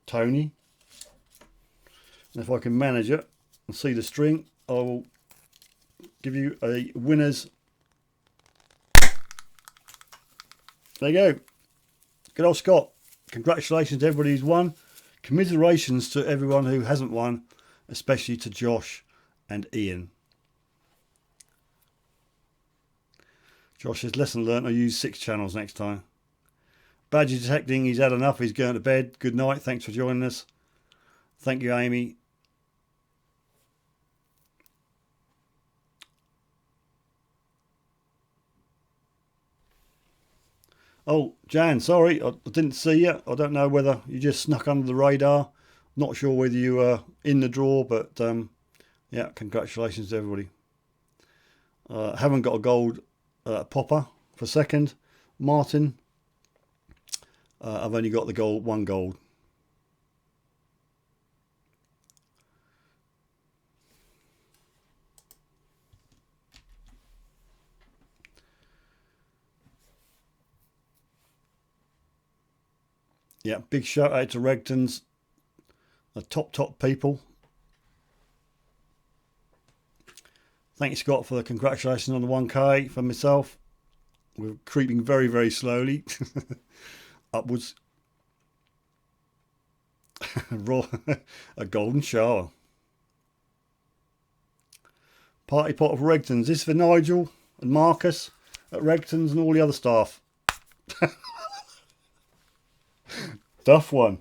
Tony. And if I can manage it and see the string, I will give you a winner's. There you go. Good old Scott. Congratulations to everybody who's won. Commiserations to everyone who hasn't won, especially to Josh and Ian. Josh says, lesson learnt, I'll use 6 channels next time. Badger detecting, he's had enough, he's going to bed. Good night, thanks for joining us. Thank you, Amy. Oh, Jan, sorry, I didn't see you. I don't know whether you just snuck under the radar. Not sure whether you were in the draw, but yeah, congratulations to everybody. Haven't got a gold popper for second. Martin, I've only got the gold, 1 gold. Yeah, big shout out to Regtons, the top people. Thanks, Scott, for the congratulations on the 1K. For myself, we're creeping very, very slowly upwards. A golden shower. Party pot of Regtons. This is for Nigel and Marcus at Regtons and all the other staff. Duff one.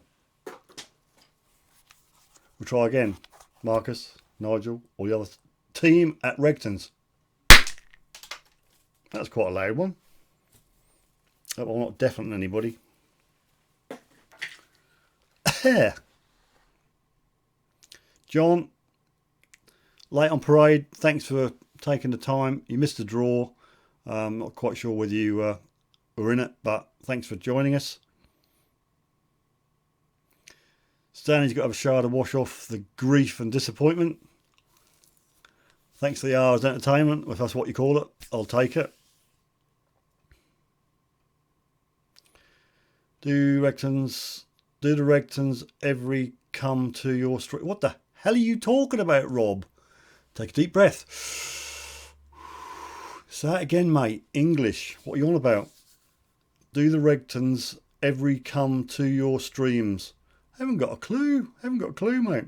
We'll try again. Marcus, Nigel, all the other team at Regtons. That's quite a loud one. That will not deafen anybody. John, late on parade. Thanks for taking the time. You missed the draw. Not quite sure whether you were in it, but thanks for joining us. Stanley's got to have a shower to wash off the grief and disappointment. Thanks to the hours entertainment, if that's what you call it. I'll take it. Do the Regtons every come to your street? What the hell are you talking about, Rob? Take a deep breath. Say that again, mate. English. What are you on about? Do the Regtons every come to your streams? Haven't got a clue. Haven't got a clue, mate.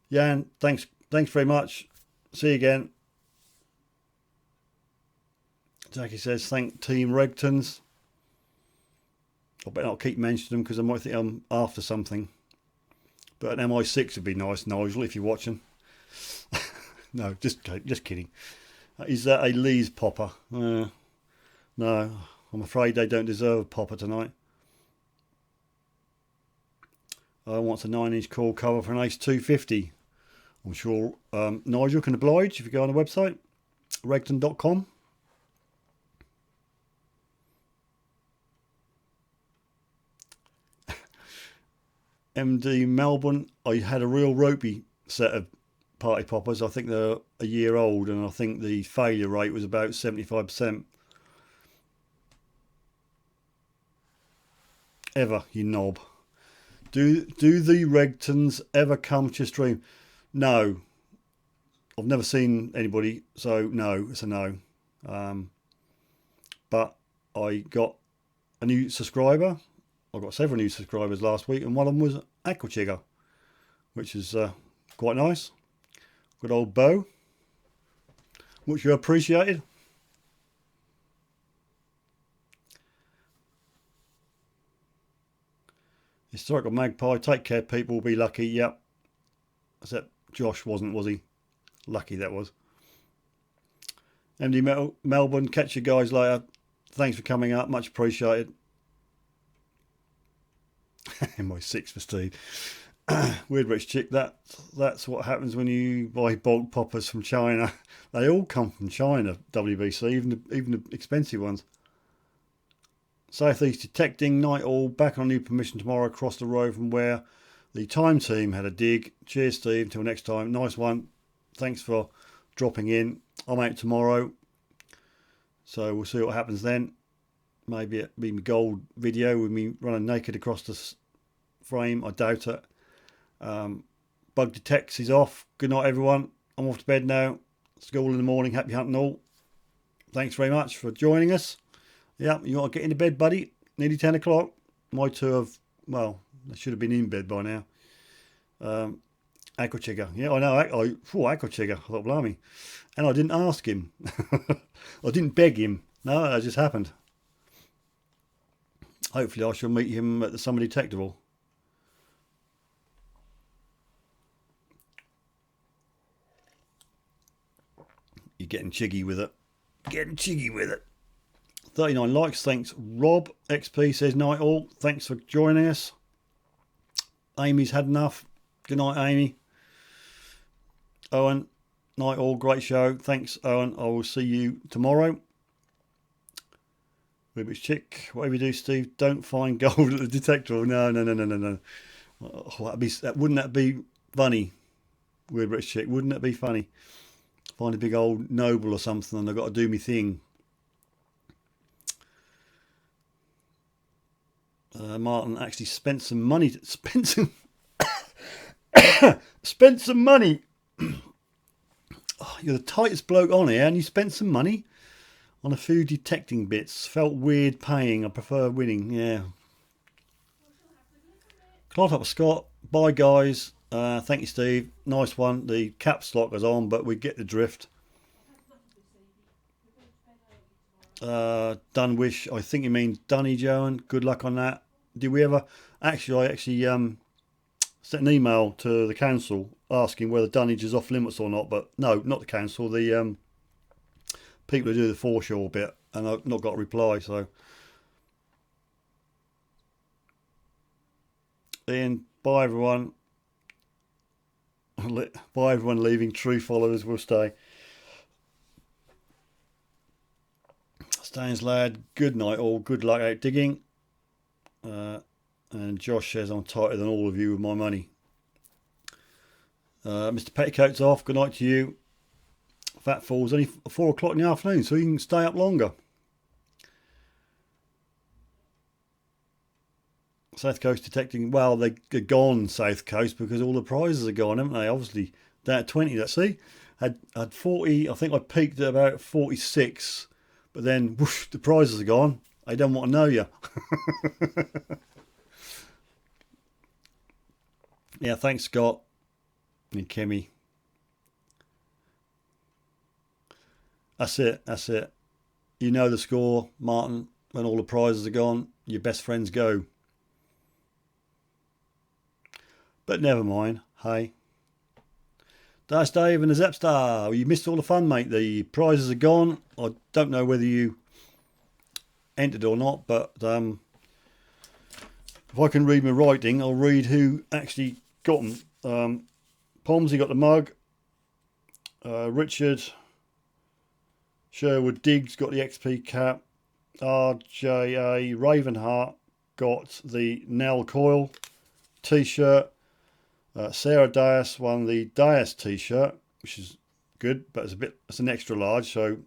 Jan, thanks very much. See you again. Jackie says, thank Team Regtons. I better not keep mentioning them because I might think I'm after something. But an MI6 would be nice, Nigel, if you're watching. No, just kidding. Is that a Lee's popper? No, I'm afraid they don't deserve a popper tonight. I want a 9-inch core cover for an Ace 250. I'm sure Nigel can oblige if you go on the website, regton.com. MD Melbourne, I had a real ropey set of party poppers. I think they're a year old, and I think the failure rate was about 75%. Ever, you knob. Do the Regtons ever come to your stream? No. I've never seen anybody, so no, it's a no. But I got a new subscriber. I got several new subscribers last week, and one of them was Aquachigger, which is quite nice. Good old Bo, which you appreciated. Historical Magpie, take care, people, be lucky. Yep. Except Josh wasn't, was he? Lucky that was. MD Melbourne, catch you guys later. Thanks for coming up, much appreciated. MI6 for Steve. Weird Rich Chick, that's what happens when you buy bulk poppers from China. They all come from China, WBC, even the expensive ones. Southeast Detecting, night all. Back on new permission tomorrow across the road from where the time team had a dig. Cheers, Steve. Until next time. Nice one. Thanks for dropping in. I'm out tomorrow, so we'll see what happens then. Maybe it'll be my gold video with me running naked across the frame. I doubt it. Bug detects is off. Good night, everyone. I'm off to bed now. School in the morning. Happy hunting all. Thanks very much for joining us. Yeah, you want to get into bed, buddy? Nearly 10 o'clock. My two have, well, they should have been in bed by now. Aquachigger. Yeah, I know. Aquachigger. I thought, blimey. And I didn't ask him. I didn't beg him. No, that just happened. Hopefully I shall meet him at the Summer Detectable. You're getting chiggy with it. Getting chiggy with it. 39 likes. Thanks, Rob. XP says night all. Thanks for joining us. Amy's had enough. Good night, Amy. Owen, night all. Great show. Thanks, Owen. I will see you tomorrow. Rubik's Chick. Whatever you do, Steve, don't find gold at the detector. No. Oh, wouldn't that be funny? Weird British Chick. Wouldn't that be funny? Find a big old noble or something and I've got to do me thing. Martin actually spent some money. Spent some money. Oh, you're the tightest bloke on here, and you spent some money on a few detecting bits. Felt weird paying. I prefer winning. Yeah. Clot up Scott. Bye, guys. Thank you, Steve. Nice one. The caps lock is on, but we get the drift. Dunwish. I think you mean Dunny, Joan. Good luck on that. Did we ever? Actually, I sent an email to the council asking whether dunnage is off limits or not. But no, not the council. The people who do the foreshore bit, and I've not got a reply. So, Ian, bye everyone. Bye everyone leaving. True followers will stay. Stains lad, good night all. Good luck out digging. And Josh says I'm tighter than all of you with my money. Mr. Petticoat's off. Good night to you. Fat Falls, only 4 o'clock in the afternoon, so you can stay up longer. South Coast detecting. Well, they're gone South Coast because all the prizes are gone, haven't they? Obviously, down at 20. Let's see. Had 40. I think I peaked at about 46, but then whoosh, the prizes are gone. They don't want to know you. Yeah, thanks, Scott and Kimmy. That's it. You know the score, Martin. When all the prizes are gone, your best friends go. But never mind. Hey. That's Dave and the Zepstar. You missed all the fun, mate. The prizes are gone. I don't know whether you entered or not, but if I can read my writing, I'll read who actually got them. Pomsey got the mug. Richard Sherwood Diggs got the XP cap. RJA Ravenheart got the Nell Coil t-shirt. Sarah Dias won the Dias t-shirt, which is good, but it's an extra large. So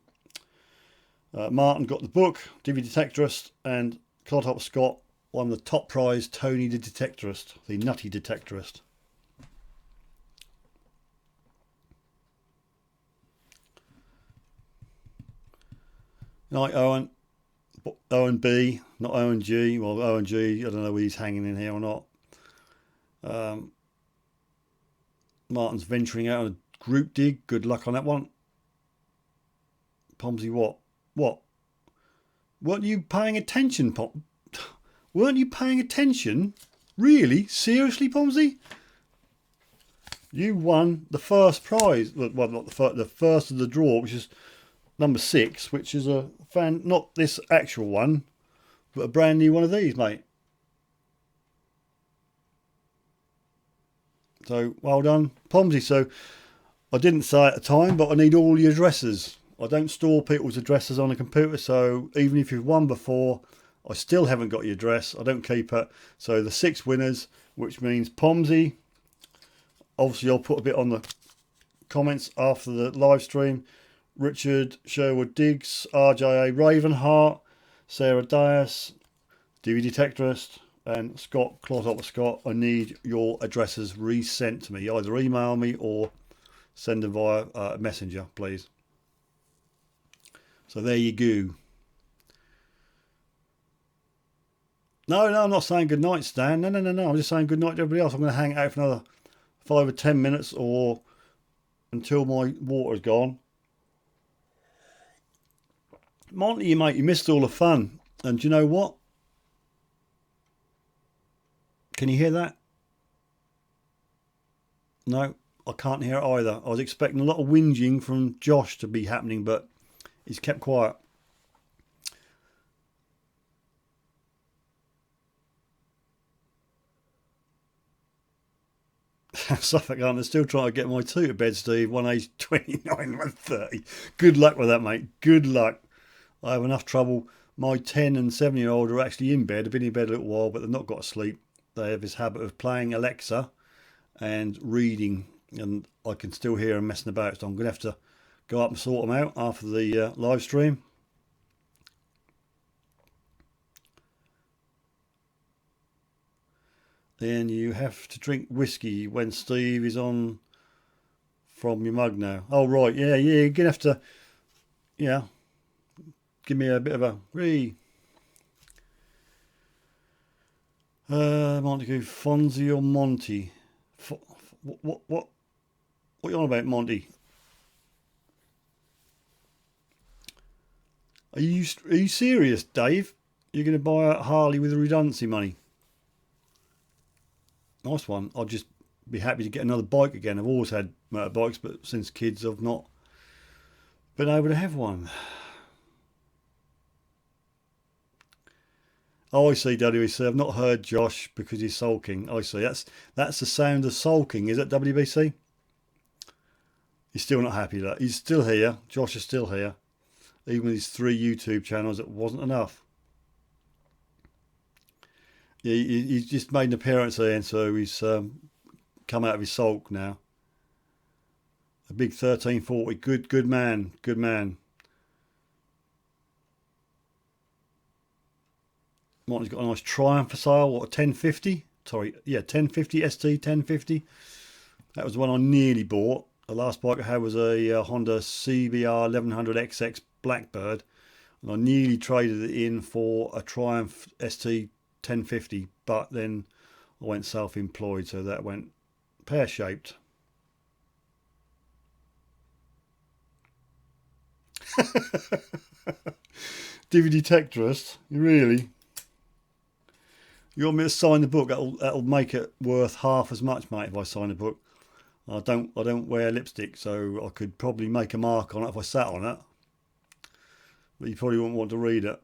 Martin got the book, Divvy Detectorist, and Clodhop Scott won the top prize, Tony the Detectorist, the Nutty Detectorist. Night, Owen. Owen B, not Owen G. Well, Owen G, I don't know whether he's hanging in here or not. Martin's venturing out on a group dig. Good luck on that one. Pomsey, what? Weren't you paying attention, Weren't you paying attention? Really? Seriously, Pomsey? You won the first prize. Well, not the first of the draw, which is number 6, which is a fan, not this actual one, but a brand new one of these, mate. So well done, Pomsey. So I didn't say at the time, but I need all your addresses. I don't store people's addresses on a computer, so even if you've won before, I still haven't got your address. I don't keep it. So the 6 winners, which means Pomsey. Obviously, I'll put a bit on the comments after the live stream. Richard Sherwood Diggs, RJA Ravenheart, Sarah Dias, DVD Detectorist, and Scott Clotopper Scott. I need your addresses resent to me. Either email me or send them via messenger, please. So there you go. No, I'm not saying good night, Stan. No. I'm just saying good night to everybody else. I'm going to hang out for another 5 or 10 minutes or until my water's gone. Monty, mate, you missed all the fun. And do you know what? Can you hear that? No, I can't hear it either. I was expecting a lot of whinging from Josh to be happening, but he's kept quiet. Suffolk aren't still trying to get my two to bed, Steve. One age 29, one 30. Good luck with that, mate. Good luck. I have enough trouble. My 10 and 7-year-old are actually in bed. They've been in bed a little while, but they've not got to sleep. They have this habit of playing Alexa and reading, and I can still hear them messing about. So I'm going to have to go up and sort them out after the live stream. Then you have to drink whiskey when Steve is on from your mug now. Oh, right. Yeah. You're going to have to, give me a bit of a Montague, Fonzie or Monty? What are you on about, Monty? Are you serious, Dave? You're going to buy a Harley with the redundancy money? Nice one. I'd just be happy to get another bike again. I've always had motorbikes, but since kids I've not been able to have one. Oh, I see, WBC. I've not heard Josh because he's sulking. I see. That's the sound of sulking, is it, WBC? He's still not happy with that. He's still here. Josh is still here. Even with his 3 YouTube channels, it wasn't enough. He's just made an appearance there, and so he's come out of his sulk now. A big 1340. Good man. Good man. Martin's got a nice Triumph for sale. What, a 1050? Sorry, yeah, 1050 ST 1050. That was the one I nearly bought. The last bike I had was a Honda CBR 1100XX Blackbird, and I nearly traded it in for a Triumph ST 1050, but then I went self-employed, so that went pear-shaped. DVD Detectorist, really? You want me to sign the book? That'll make it worth half as much, mate, if I sign the book. I don't wear lipstick, so I could probably make a mark on it if I sat on it. But you probably wouldn't want to read it.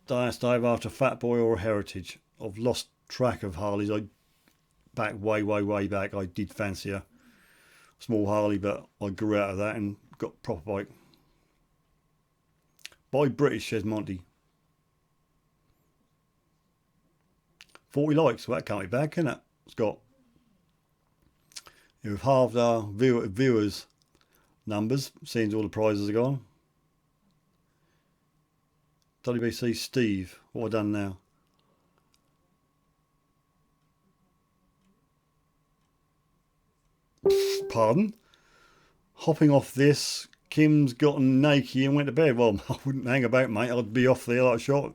Dice Dive after Fat Boy or Heritage. I've lost track of Harleys. Back way back, I did fancy a small Harley, but I grew out of that and got a proper bike. Buy British, says Monty. 40 likes, well, that can't be bad, can it, Scott? We've halved our viewers numbers, seeing all the prizes are gone. WBC Steve, what have I done now? Pardon? Hopping off this, Kim's gotten naked and went to bed. Well, I wouldn't hang about, mate. I'd be off there like a shot.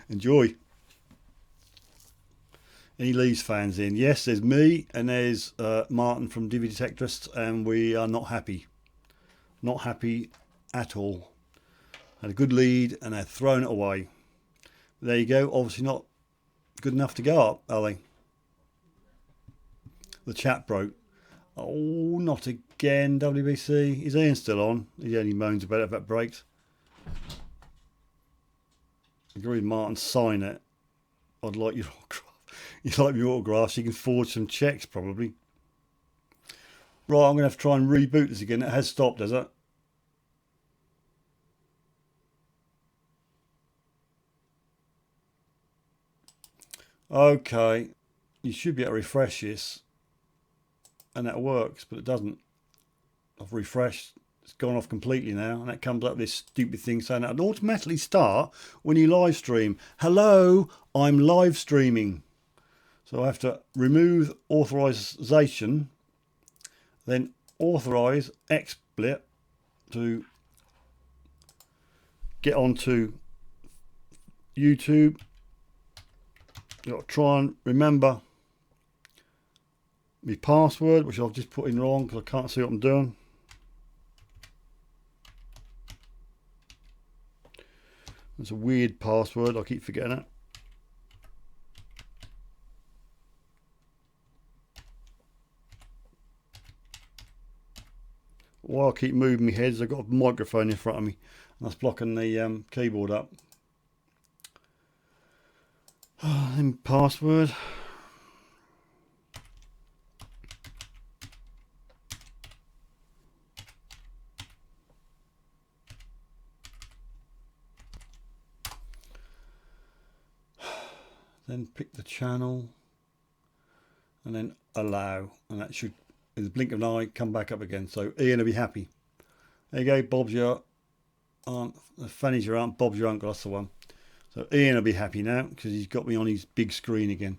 Enjoy. Any Leeds fans in? Yes, there's me and there's Martin from DVD Detectorist, and we are not happy. Not happy at all. Had a good lead and they're thrown it away. There you go. Obviously not good enough to go up, are they? The chat broke. Oh, not again, WBC. Is Ian still on? He only moans about it if it breaks. Agree with Martin, sign it. I'd like your autograph. You'd like my autograph so you can forge some checks, probably. Right, I'm going to have to try and reboot this again. It has stopped, has it? Okay. You should be able to refresh this. And that works, but it doesn't. I've refreshed. It's gone off completely now. And that comes up with this stupid thing saying that it'll automatically start when you live stream. Hello, I'm live streaming. So I have to remove authorization, then authorize XSplit to get onto YouTube. Got to try and remember my password, which I've just put in wrong because I can't see what I'm doing. It's a weird password. I keep forgetting it. While I keep moving my heads, I've got a microphone in front of me, and that's blocking the keyboard up. Then password. Then pick the channel, and then allow, and that should, in the blink of an eye, come back up again. So Ian will be happy. There you go. Bob's your aunt. Fanny's your aunt. Bob's your uncle. That's the one. So Ian will be happy now because he's got me on his big screen again.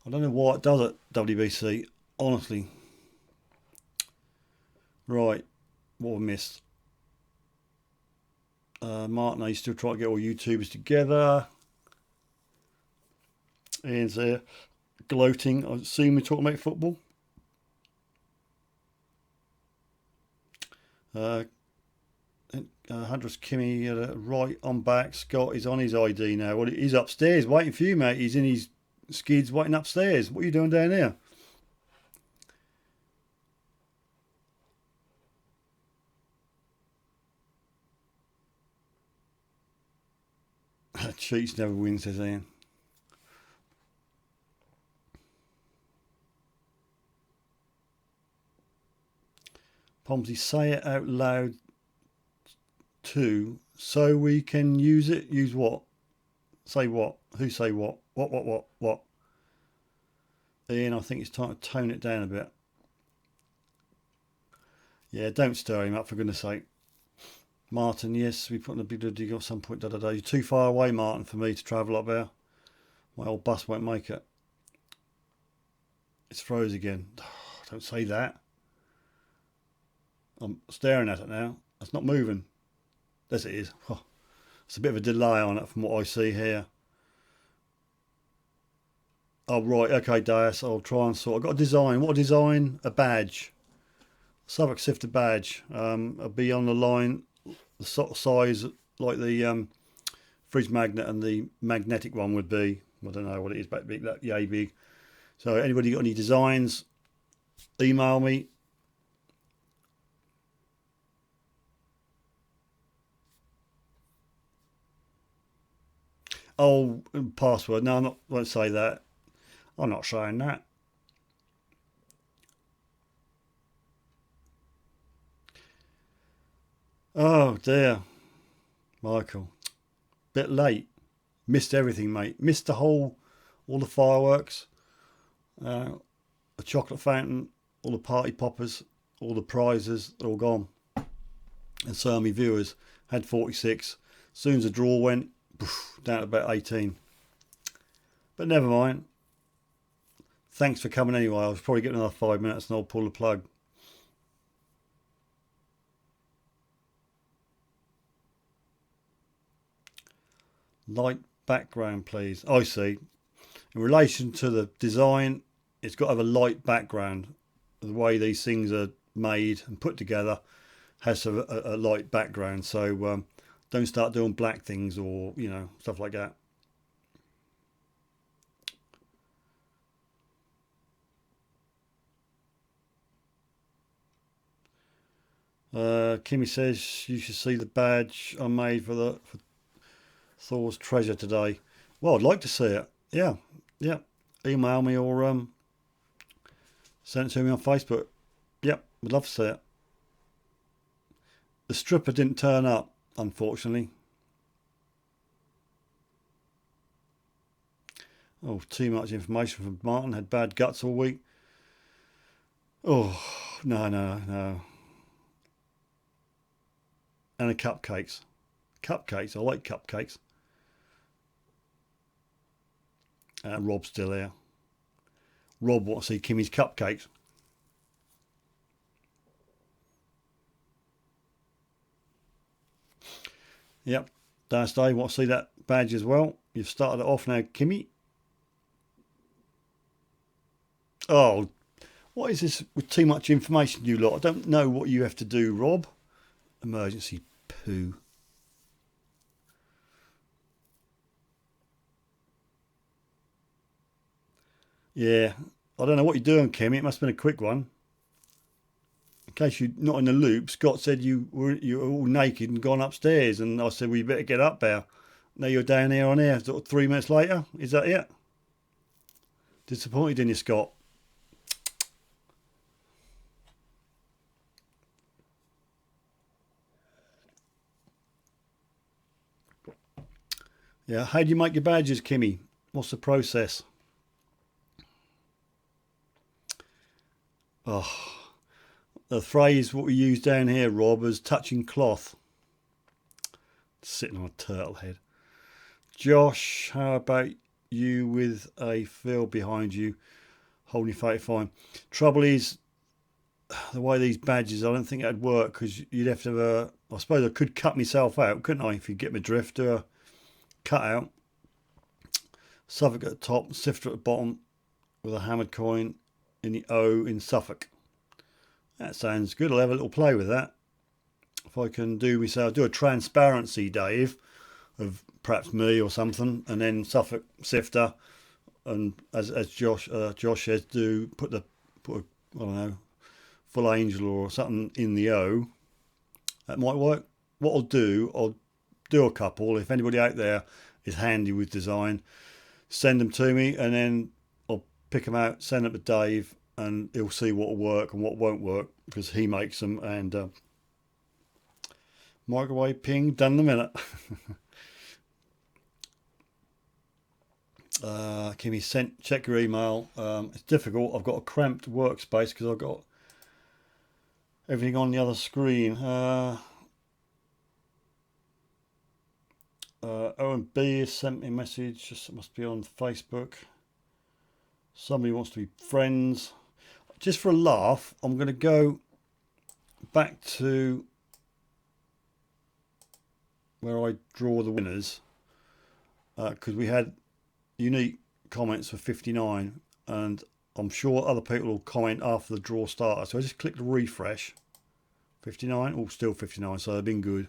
I don't know why it does it, WBC, honestly. Right, what have I missed? Martin, I still try to get all YouTubers together. Ian's there, gloating. I assume we're talking about football. Hunter's Kimmy right on back. Scott is on his ID now. Well, he's upstairs waiting for you, mate. He's in his skids waiting upstairs. What are you doing down here? Cheats never win, says Ian. Pomsy, say it out loud too, so we can use it. Use what? Say what? Who say what? What? Ian, I think it's time to tone it down a bit. Yeah, don't stir him up, for goodness sake. Martin, yes, we put in a big dig at some point. You're too far away, Martin, for me to travel up there. My old bus won't make it. It's froze again. Don't say that. I'm staring at it now. It's not moving. Yes, it is. Oh, it's a bit of a delay on it from what I see here. Oh, right. Okay, Dias. I'll try and sort. I've got a design. What a design? A badge. SUFFOLK SIFTER badge. I'll be on the line, the sort of size like the fridge magnet and the magnetic one would be. I don't know what it is, but big, that yay big. So anybody got any designs, email me. Oh, password. No, I won't say that. I'm not saying that. Oh dear, Michael. Bit late. Missed everything, mate. Missed all the fireworks, the chocolate fountain, all the party poppers, all the prizes, they're all gone. And so many viewers had 46. As soon as the draw went, down to about 18. But never mind. Thanks for coming anyway. I was probably getting another 5 minutes and I'll pull the plug. Light background, please. I see. In relation to the design, it's got to have a light background. The way these things are made and put together has to have a light background. So don't start doing black things or, you know, stuff like that. Kimmy says you should see the badge I made for Thor's treasure today. Well, I'd like to see it. Yeah. Email me or send it to me on Facebook. Would love to see it. The stripper didn't turn up, unfortunately. Oh, too much information from Martin. Had bad guts all week. Oh, no. And the cupcakes. Cupcakes. I like cupcakes. Rob's still here. Rob wants to see Kimmy's cupcakes. Yep. Dance Day wants to see that badge as well. You've started it off now, Kimmy. Oh, what is this with too much information, you lot? I don't know what you have to do, Rob. Emergency poo. Yeah, I don't know what you're doing, Kimmy. It must have been a quick one. In case you're not in the loop, Scott said you were all naked and gone upstairs, and I said, well, you better get up there. Now you're down here on air, sort of 3 minutes later. Is that it? Disappointed in you, Scott. Yeah, how do you make your badges, Kimmy? What's the process? Oh, the phrase what we use down here, Rob, is touching cloth. Sitting on a turtle head. Josh, how about you with a field behind you holding 35? Trouble is, the way these badges, I don't think that'd work because you'd have to, I suppose I could cut myself out, couldn't I, if you get my drift, do a cut out. Suffolk at the top, Sifter at the bottom with a hammered coin in the O in Suffolk. That sounds good. I'll have a little play with that. If I can do myself, do a transparency, Dave, of perhaps me or something, and then Suffolk Sifter, and as Josh says, put a I don't know, full angel or something in the O. That might work. What I'll do a couple. If anybody out there is handy with design, send them to me, and then I'll pick them out, send them to Dave, and he'll see what will work and what won't work because he makes them. And microwave ping, done in a minute. Kimmy, check your email. It's difficult. I've got a cramped workspace because I've got everything on the other screen. OMB has sent me a message. It must be on Facebook. Somebody wants to be friends. Just for a laugh, I'm going to go back to where I draw the winners because we had unique comments for 59, and I'm sure other people will comment after the draw started. So I just clicked refresh. 59, oh, still 59, so they've been good.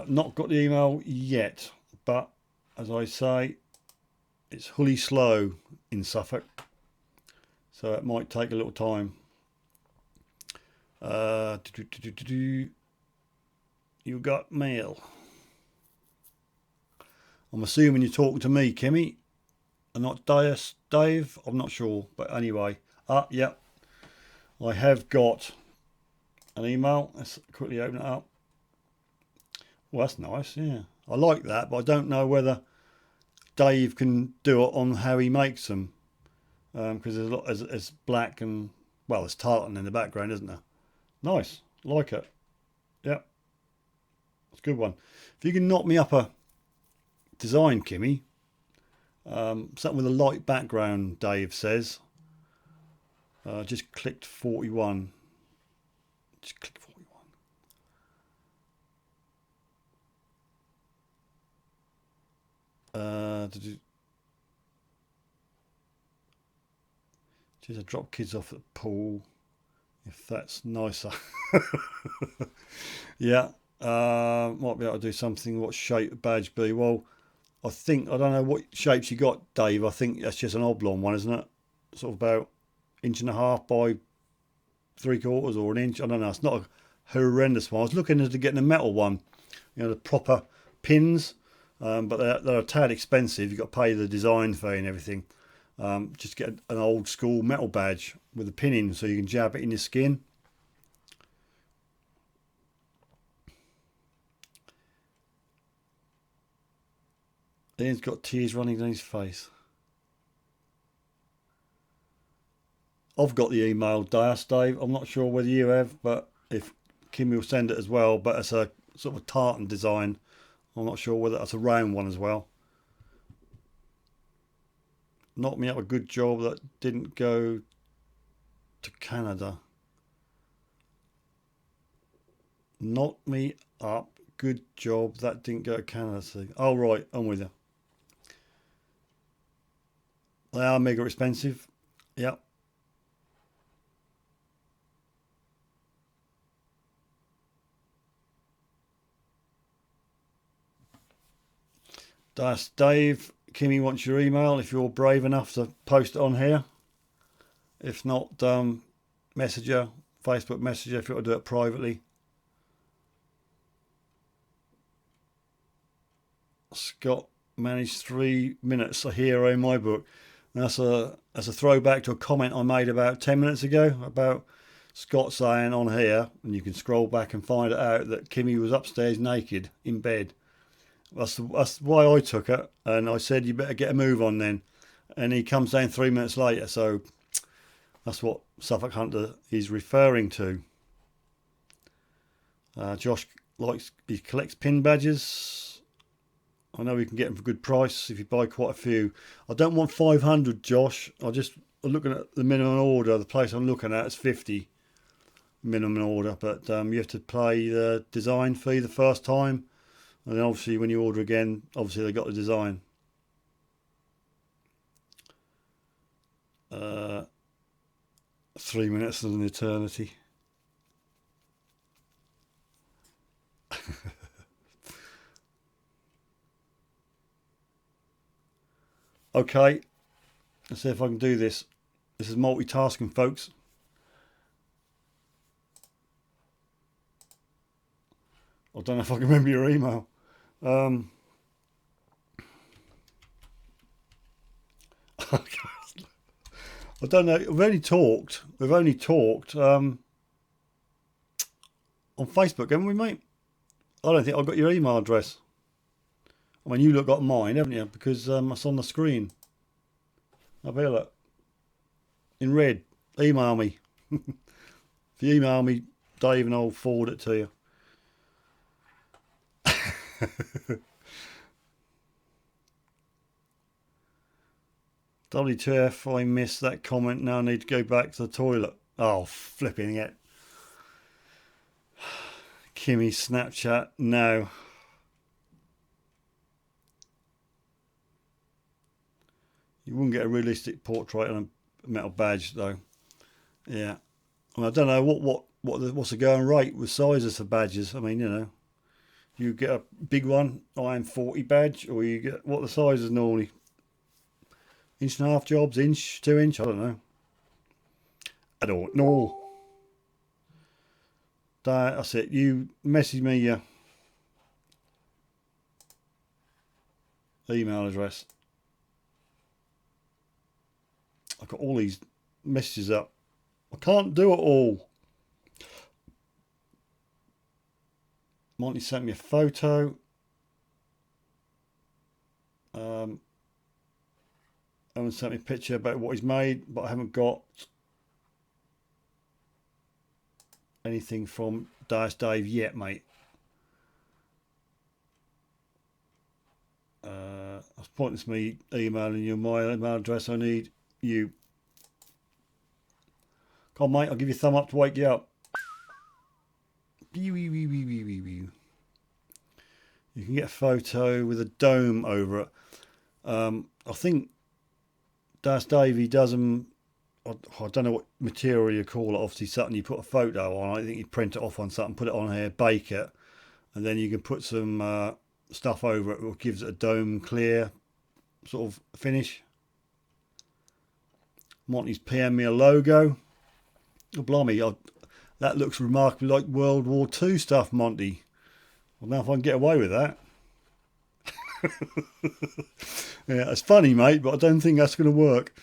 Not got the email yet, but as I say, it's hully slow in Suffolk, so it might take a little time. You got mail. I'm assuming you're talking to me, Kimmy, and not Dave. I'm not sure, but anyway. Yeah, I have got an email. Let's quickly open it up. Well, that's nice, yeah. I like that, but I don't know whether Dave can do it on how he makes them. Because there's a lot, it's black and, well, there's tartan in the background, isn't there? Nice, like it. Yep, it's a good one. If you can knock me up a design, Kimmy, something with a light background, Dave says. Just clicked 41. Just click 41. Just drop kids off at the pool, if that's nicer. Yeah, might be able to do something. What shape would badge be? Well, I don't know what shapes you got, Dave. I think that's just an oblong one, isn't it? Sort of about 1.5 by 3/4 or an inch. I don't know. It's not a horrendous one. I was looking into getting a metal one, the proper pins. but they're a tad expensive. You've got to pay the design fee and everything. Just get an old school metal badge with a pin in so you can jab it in your skin. Ian's got tears running down his face. I've got the email, Dave. I'm not sure whether you have, but if Kimmy will send it as well. But it's a sort of a tartan design. I'm not sure whether that's a round one as well. Knocked me up a good job that didn't go to Canada. Knocked me up. Good job that didn't go to Canada. Oh, right. I'm with you. They are mega expensive. Yep. That's Dave. Kimmy wants your email if you're brave enough to post it on here. If not, Messenger, Facebook Messenger if you want to do it privately. Scott managed 3 minutes, a hero in my book. And that's a throwback to a comment I made about 10 minutes ago about Scott saying on here, and you can scroll back and find it out, that Kimmy was upstairs naked in bed. That's why I took it, and I said you better get a move on then. And he comes down 3 minutes later, so that's what Suffolk Hunter is referring to. Josh he collects pin badges. I know we can get them for a good price if you buy quite a few. I don't want 500, Josh. I'm looking at the minimum order. The place I'm looking at is 50 minimum order, but you have to pay the design fee the first time. And then obviously when you order again, obviously they got the design. 3 minutes is an eternity. Okay, let's see if I can do this. This is multitasking, folks. I don't know if I can remember your email. I don't know. We've only talked on Facebook, haven't we, mate? I don't think I got your email address. I mean, you got mine, haven't you? Because it's on the screen. I'll be look in red. Email me. If you email me, Dave, and I'll forward it to you. WTF, I missed that comment. Now I need to go back to the toilet. Oh, flipping it. Kimmy Snapchat, no. You wouldn't get a realistic portrait on a metal badge, though. Yeah. I mean, I don't know what's the going rate with sizes for badges. I mean, you know, you get a big one, IM40 badge, or you get what the sizes normally. 1.5 jobs, inch, 2 inch, I don't know. I don't know. That's it. You message me your email address. I've got all these messages up. I can't do it all. Monty sent me a photo. Owen sent me a picture about what he's made, but I haven't got anything from Dave yet, mate. That's pointless me emailing you my email address. I need you. Come on, mate, I'll give you a thumb up to wake you up. You can get a photo with a dome over it. I think Dave, he does them. I don't know what material you call it. Obviously, something you put a photo on. I think you print it off on something, put it on here, bake it, and then you can put some stuff over it, which gives it a dome clear sort of finish. Monty's PM me a logo. Oh, blimey, that looks remarkably like World War II stuff, Monty. I don't know if I can get away with that. Yeah, it's funny, mate, but I don't think that's going to work.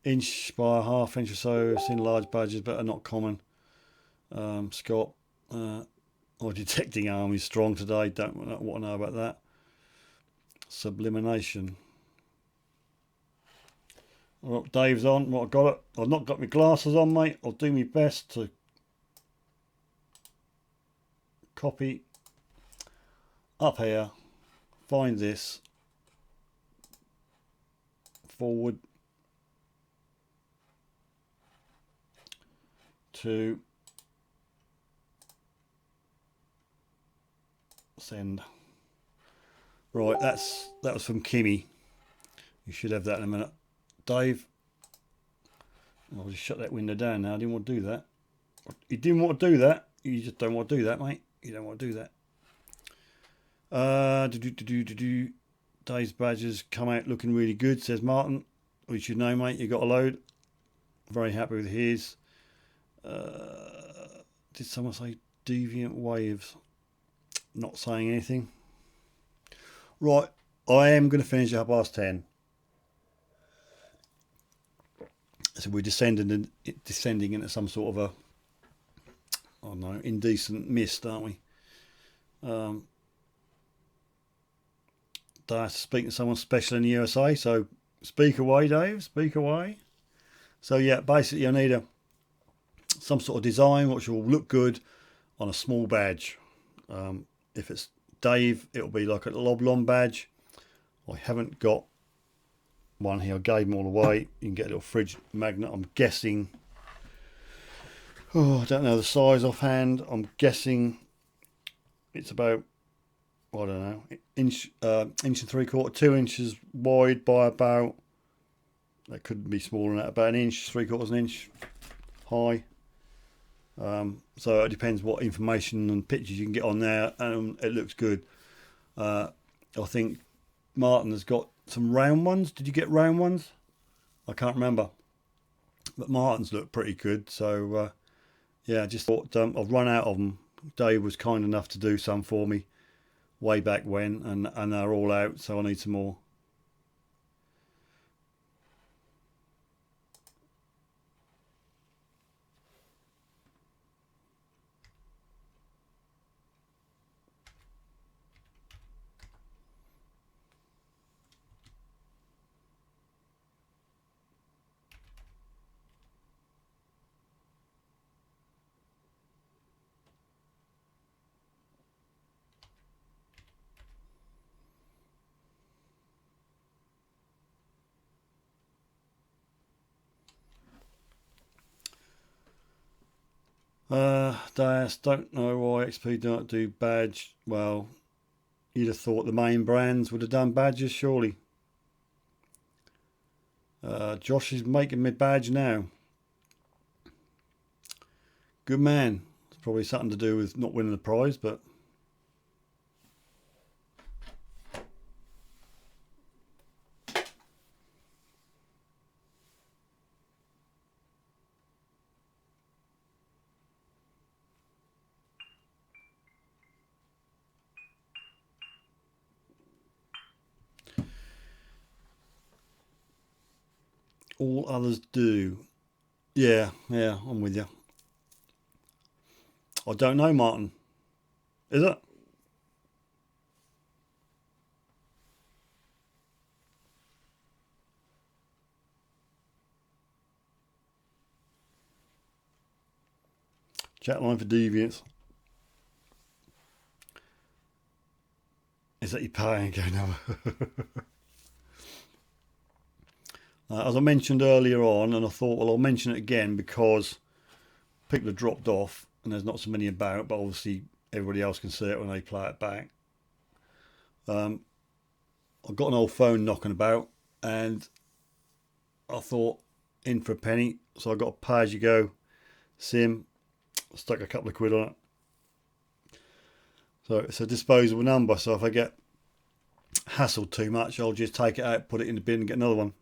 Inch by a half inch or so. Seen large badges, but are not common. Scott, or detecting arm is strong today. Don't want to know about that. Sublimation. Well, Dave's on. Well, I got it. I've not got my glasses on, mate. I'll do my best to copy up here. Find this. Forward to send. Right, that was from Kimmy. You should have that in a minute. Dave, I'll just shut that window down now. I didn't want to do that. You didn't want to do that. You just don't want to do that, mate. You don't want to do that. Dave's badges come out looking really good, says Martin. We should know, mate. You got a load. Very happy with his. Did someone say deviant waves? Not saying anything. Right, I am going to finish at 10:30. So we're descending into some sort of a, I don't know, indecent mist, aren't we? Dave's speaking to someone special in the USA, so speak away, Dave, speak away. So yeah, basically I need some sort of design which will look good on a small badge. If it's Dave, it'll be like a Loblon badge. I haven't got one here. I gave them all away. You can get a little fridge magnet. I'm guessing. Oh, I don't know the size offhand. I'm guessing it's about, I don't know, inch and 3/4, 2 inches wide by about. That could be smaller than that. About an inch, 3/4 an inch high. So it depends what information and pictures you can get on there, and it looks good. I think Martin has got some round ones. Did you get round ones? I can't remember, but Martin's looked pretty good. So yeah, I just thought I've run out of them. Dave was kind enough to do some for me way back when, and they're all out, so I need some more. Dias, don't know why XP don't do badge. Well, you'd have thought the main brands would have done badges, surely. Josh is making me badge now. Good man. It's probably something to do with not winning the prize, but all others do. Yeah, I'm with you. I don't know, Martin. Is it? Chat line for deviants. Is that your paying going over? As I mentioned earlier on, and I thought, well, I'll mention it again because people have dropped off and there's not so many about, but obviously everybody else can see it when they play it back. I've got an old phone knocking about, and I thought, in for a penny, so I got a pay-as-you-go SIM, stuck a couple of quid on it. So it's a disposable number, so if I get hassled too much, I'll just take it out, put it in the bin and get another one.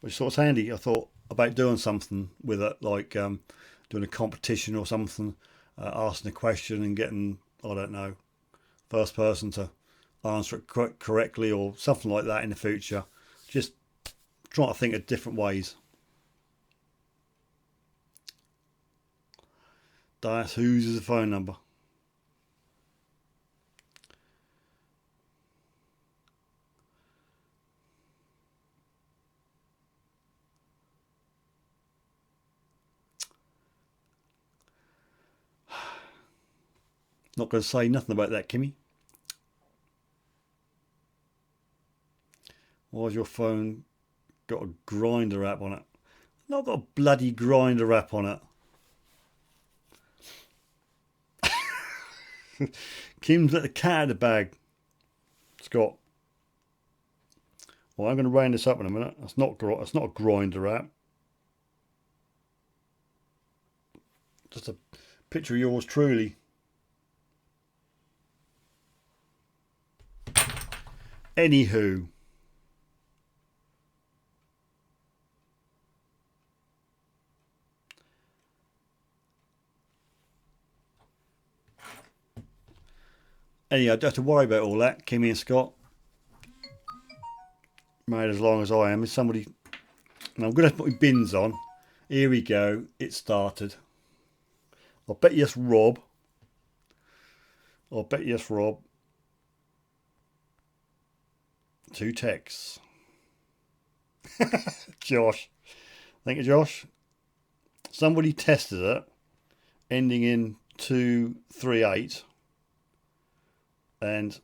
Which sort of handy. I thought about doing something with it, like doing a competition or something, asking a question and getting, I don't know, first person to answer it correctly or something like that in the future. Just trying to think of different ways. That's whose is the phone number. Not going to say nothing about that, Kimmy. Why's your phone got a grinder app on it? Not got a bloody grinder app on it. Kim's let the cat out of the bag. Scott. Well, I'm going to round this up in a minute. That's not a grinder app. Just a picture of yours truly. Anywho. Anyway, I don't have to worry about all that. Kimmy and Scott. Made as long as I am. Is somebody... Now I'm going to have to put my bins on. Here we go. It started. I'll bet you it's Rob. Two texts. Josh. Thank you, Josh. Somebody tested it. Ending in 238. And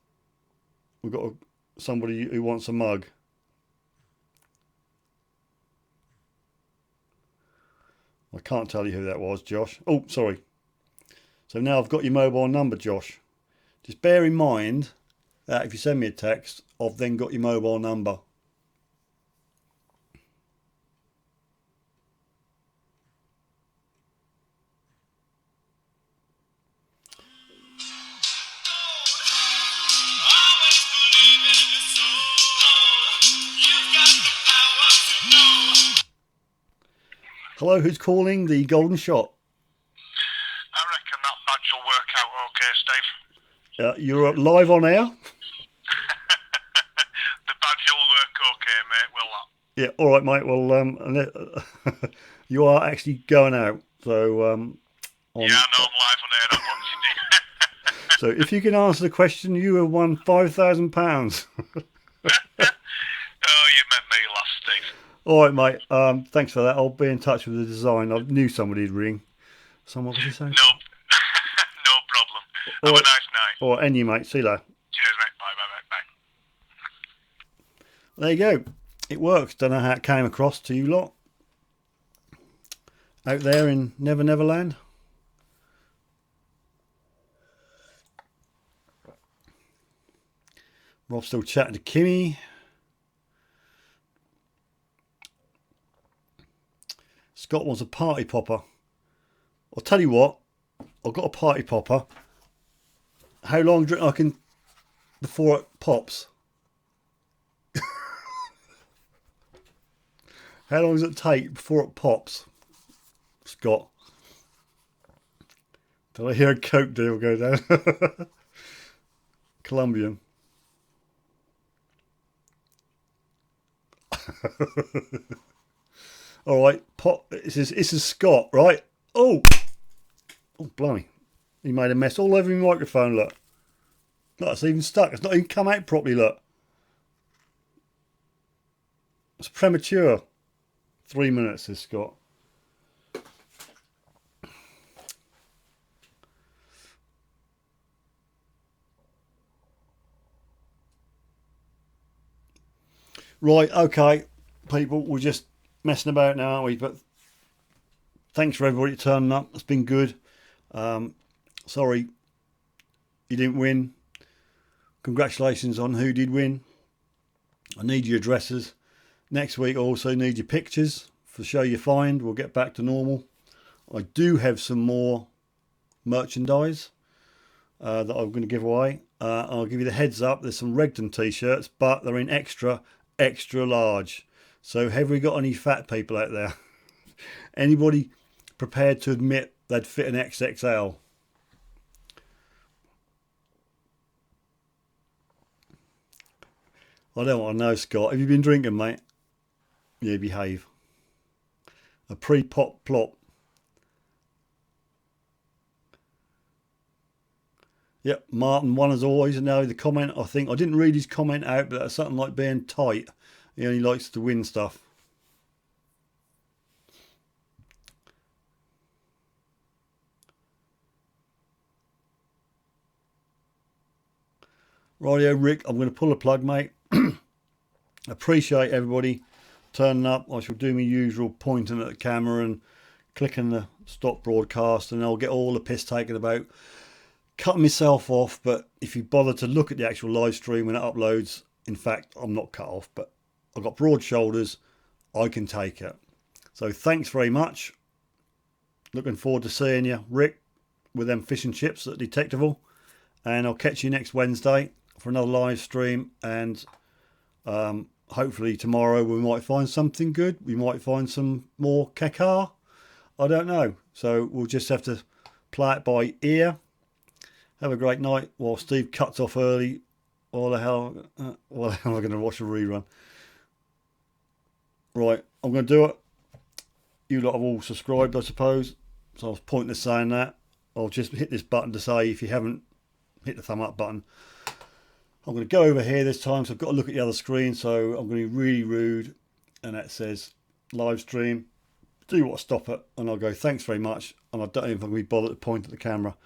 we've got somebody who wants a mug. I can't tell you who that was, Josh. Oh, sorry. So now I've got your mobile number, Josh. Just bear in mind that if you send me a text, I've then got your mobile number. Hello, who's calling? The Golden Shot. I reckon that badge will work out okay, Steve. You're live on air? The badge will work okay, mate, will that? Yeah, all right, mate. Well, you are actually going out. So, yeah, I know I'm live on air, that once you did. So if you can answer the question, you have won £5,000. Oh, you meant me last, Steve. All right, mate. Thanks for that. I'll be in touch with the design. I knew somebody'd ring. Someone, what did you say? No, no problem. Have a nice night. All right, and you, mate. See you later. Cheers, mate. Bye. There you go. It works. Don't know how it came across to you lot out there in Never Never Land. Rob's still chatting to Kimmy. Scott wants a party popper. I'll tell you what, I've got a party popper. How long do you reckon I can before it pops? How long does it take before it pops, Scott? Did I hear a Coke deal go down? Colombian. All right, pop. This is Scott, right? Oh, blimey! He made a mess all over my microphone. Look, it's even stuck. It's not even come out properly. Look, it's premature. 3 minutes, says Scott. Right, okay, people, we're just messing about now, aren't we? But thanks for everybody turning up. It's been good. Sorry you didn't win. Congratulations on who did win. I need your addresses. Next week I also need your pictures for show you find. We'll get back to normal. I do have some more merchandise that I'm going to give away. I'll give you the heads up. There's some Regden t-shirts, but they're in extra large. So have we got any fat people out there? Anybody prepared to admit they'd fit an XXL. I don't want to know, Scott. Have you been drinking, mate? Yeah, behave. A pre-pop plop. Yep, Martin won as always. And now the comment, I think, I didn't read his comment out, but that's something like being tight. He only likes to win stuff. Rightio, Rick, I'm going to pull a plug, mate. Appreciate everybody turning up. I shall do my usual pointing at the camera and clicking the stop broadcast, and I'll get all the piss taken about cutting myself off. But if you bother to look at the actual live stream when it uploads, in fact, I'm not cut off, but I've got broad shoulders. I can take it. So thanks very much. Looking forward to seeing you, Rick, with them fish and chips at Detectival. And I'll catch you next Wednesday for another live stream. And hopefully tomorrow we might find something good. We might find some more kekar. I don't know. So we'll just have to play it by ear. Have a great night while Steve cuts off early. What the hell am I going to watch a rerun? Right, I'm going to do it. You lot have all subscribed, I suppose. So I was pointless saying that. I'll just hit this button to say if you haven't hit the thumb up button. I'm going to go over here this time, so I've got to look at the other screen. So I'm going to be really rude, and that says live stream. Do you want to stop it? And I'll go thanks very much. And I don't know if I'm going to be bothered to point at the camera.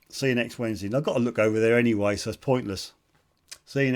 See you next Wednesday. And I've got to look over there anyway, so it's pointless. See you next